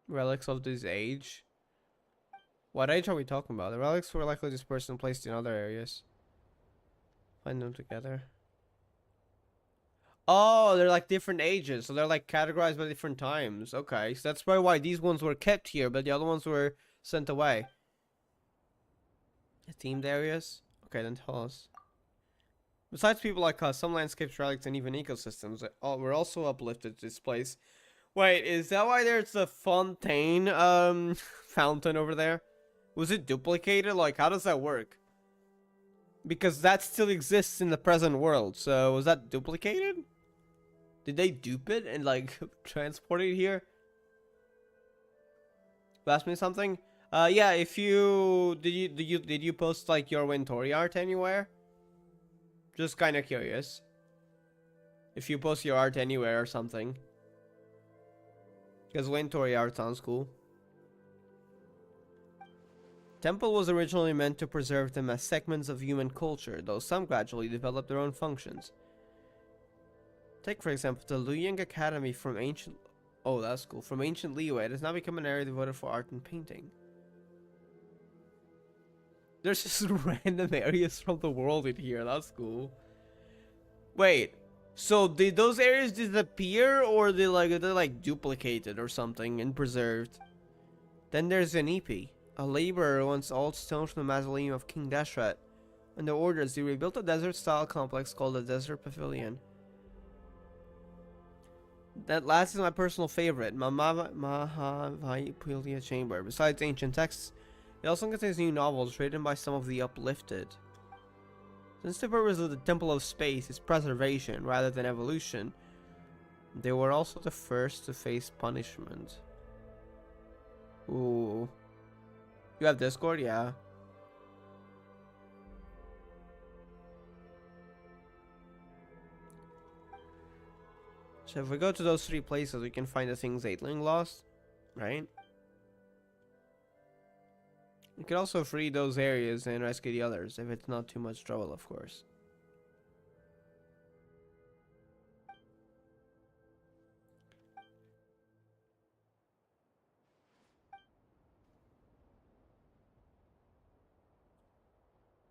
Relics of this age. What age are we talking about? The relics were likely dispersed and placed in other areas. Find them together. Oh, they're like different ages, so they're like categorized by different times. Okay, so that's probably why these ones were kept here, but the other ones were sent away. Themed areas? Okay, then tell us. Besides people like us, some landscapes, relics, and even ecosystems were also uplifted to this place. Wait, is that why there's a fontaine fountain over there? Was it duplicated? Like, how does that work? Because that still exists in the present world, so was that duplicated? Did they dupe it and like transport it here? You ask me something? Yeah, if you did you post like your Wintory art anywhere? Just kind of curious. If you post your art anywhere or something. Because Wintory art sounds cool. Temple was originally meant to preserve them as segments of human culture, though some gradually developed their own functions. Take, for example, the Luyang Academy from ancient... Oh, that's cool. From ancient Liyue, it has now become an area devoted for art and painting. There's just random areas from the world in here. That's cool. Wait, so did those areas disappear, or they're like duplicated or something and preserved? Then there's Zenipi. A laborer wants all stones from the mausoleum of King Deshret. Under orders, he rebuilt a desert-style complex called the Desert Pavilion. That last is my personal favorite, Mahavaipulia Chamber. Besides ancient texts, it also contains new novels written by some of the uplifted. Since the purpose of the Temple of Space is preservation rather than evolution, they were also the first to face punishment. Ooh. You have Discord? Yeah. So if we go to those 3 places, we can find the things Aitling lost, right? You can also free those areas and rescue the others, if it's not too much trouble, of course.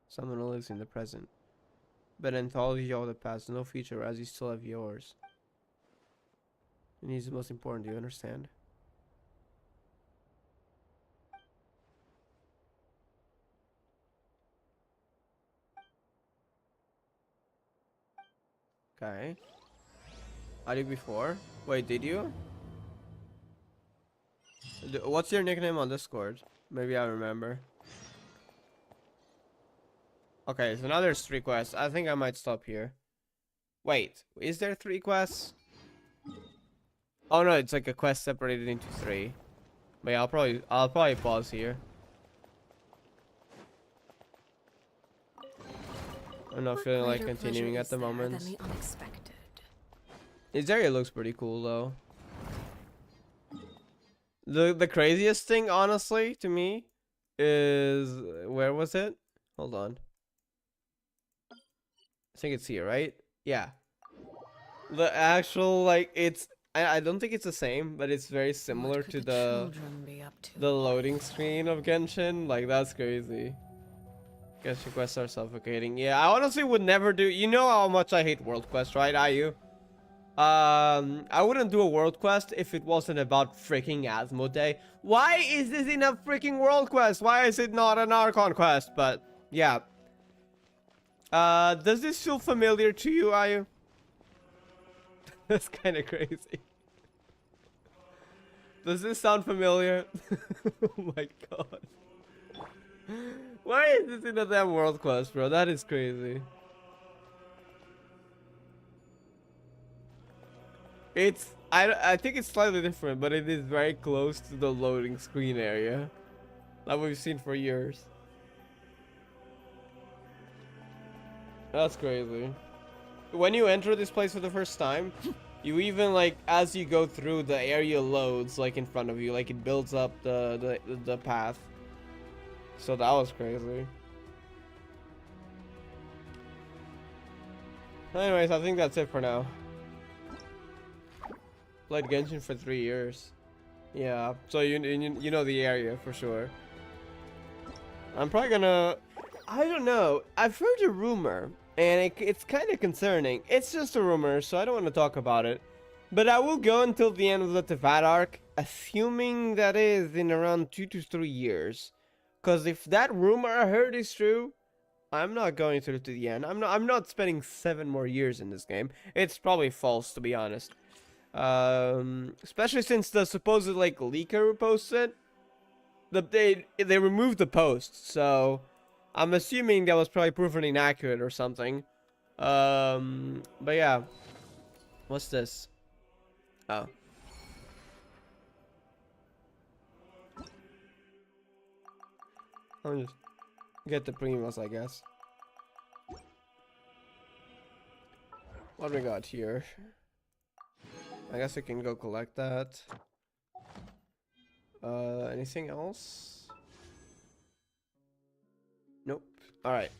Someone who lives in the present. But anthology of the past, no future, as you still have yours. And he's the most important, do you understand? Okay. I did before. Wait, did you? What's your nickname on Discord? Maybe I remember. Okay, so now there's 3 quests. I think I might stop here. Wait, is there 3 quests? Oh no, it's like a quest separated into 3. But yeah, I'll probably pause here. I'm not feeling like continuing at the moment. This area looks pretty cool though. The craziest thing, honestly, to me, is where was it? Hold on. I think it's here, right? Yeah. The actual, like, it's... I don't think it's the same, but it's very similar to the loading screen of Genshin. Like, that's crazy. Genshin quests are suffocating. Yeah, I honestly would never do... You know how much I hate world quests, right? Ayu? I wouldn't do a world quest if it wasn't about freaking Asmodee. Why is this in a freaking world quest? Why is it not an Archon quest? But, yeah. Does this feel familiar to you, Ayu? That's kind of crazy. Does this sound familiar? Oh my god. Why is this in a damn world quest, bro? That is crazy. It's... I think it's slightly different, but it is very close to the loading screen area that we've seen for years. That's crazy. When you enter this place for the first time, you even, like, as you go through, the area loads, like, in front of you. Like, it builds up the path. So that was crazy. Anyways, I think that's it for now. Played Genshin for 3 years. Yeah, so you know the area for sure. I'm probably gonna... I don't know. I've heard a rumor, and it's kind of concerning. It's just a rumor, so I don't want to talk about it. But I will go until the end of the Tevat arc, assuming that is in around 2 to 3 years. Because if that rumor I heard is true, I'm not going through to the end. I'm not spending 7 more years in this game. It's probably false, to be honest. Especially since the supposed like leaker posted, they removed the post, so I'm assuming that was probably proven inaccurate or something. But yeah, what's this? Oh. I'll just get the Primas, I guess. What we got here? I guess I can go collect that. Anything else? Nope. Alright.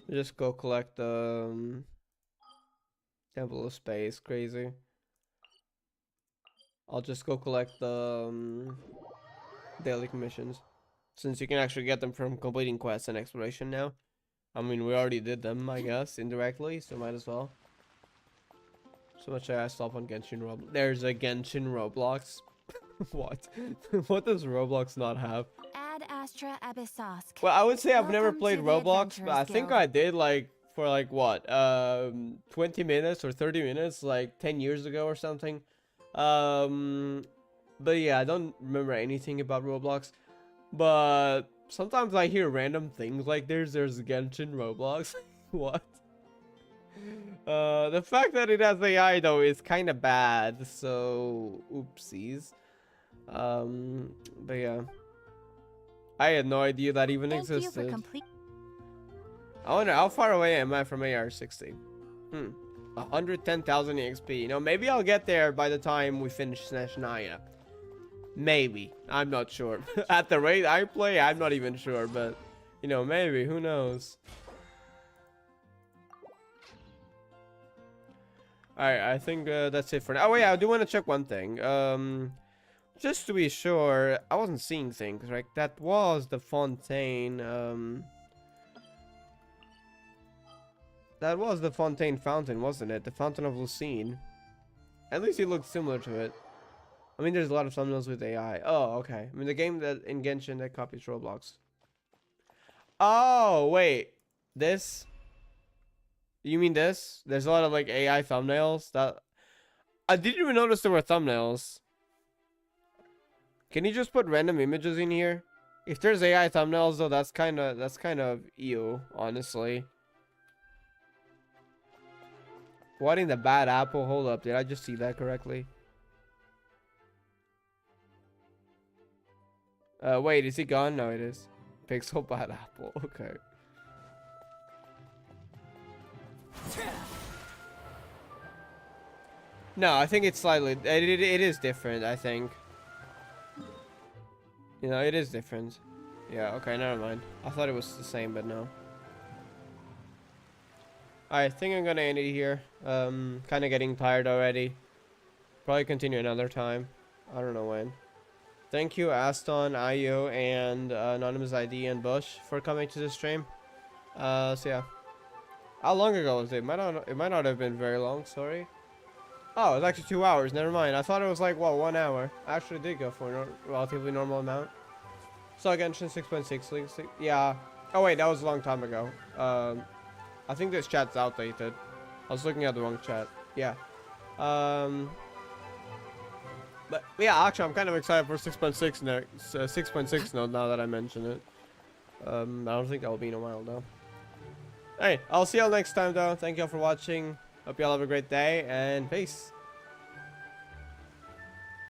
Just go collect the Temple of Space. Crazy. I'll just go collect the daily commissions, since you can actually get them from completing quests and exploration now. I mean, we already did them, I guess, indirectly, so might as well. So much I stop on Genshin Roblox. There's a Genshin Roblox. What? What does Roblox not have? Ad Astra Abyssosk. Well, I would say I've never Welcome played to the Roblox, but I Adventurers think Guild. I did like for like what, 20 minutes or 30 minutes, like 10 years ago or something. But yeah, I don't remember anything about Roblox. But sometimes I hear random things like there's Genshin Roblox. What? The fact that it has AI though is kind of bad, so oopsies. But yeah, I had no idea that even Thank you for existed. complete. I wonder how far away am I from AR-60? 110,000 EXP. You know, maybe I'll get there by the time we finish Snezhnaya. Maybe. I'm not sure. At the rate I play, I'm not even sure, but you know, maybe. Who knows? Alright, I think that's it for now. Oh yeah, I do want to check one thing. Just to be sure, I wasn't seeing things, right? That was the Fontaine, that was the Fontaine fountain, wasn't it? The Fountain of Lucine. At least it looked similar to it. I mean, there's a lot of thumbnails with AI. Oh, okay. I mean, the game that in Genshin that copies Roblox. Oh, wait. This? You mean this? There's a lot of like AI thumbnails that I didn't even notice there were thumbnails. Can you just put random images in here? If there's AI thumbnails though, that's kind of ew, honestly. What in the bad apple? Hold up, did I just see that correctly? Wait, is he gone? No, it is. Pixel bad apple. Okay. No, I think it's slightly. It is different. I think. You know, it is different. Yeah. Okay. Never mind. I thought it was the same, but no. I think I'm gonna end it here. Kind of getting tired already. Probably continue another time. I don't know when. Thank you, Aston, IO, and Anonymous ID and Bush for coming to the stream. So yeah. How long ago was it? It might not have been very long. Sorry. Oh, it was actually 2 hours. Never mind. I thought it was like, what, 1 hour. I actually did go for a relatively normal amount. So Genshin 6.6. Yeah. Oh wait, that was a long time ago. I think this chat's outdated. I was looking at the wrong chat. Yeah. But yeah, actually, I'm kind of excited for 6.6 next. 6.6 now that I mention it. I don't think that will be in a while though. Hey, I'll see y'all next time though. Thank y'all for watching. Hope y'all have a great day and peace.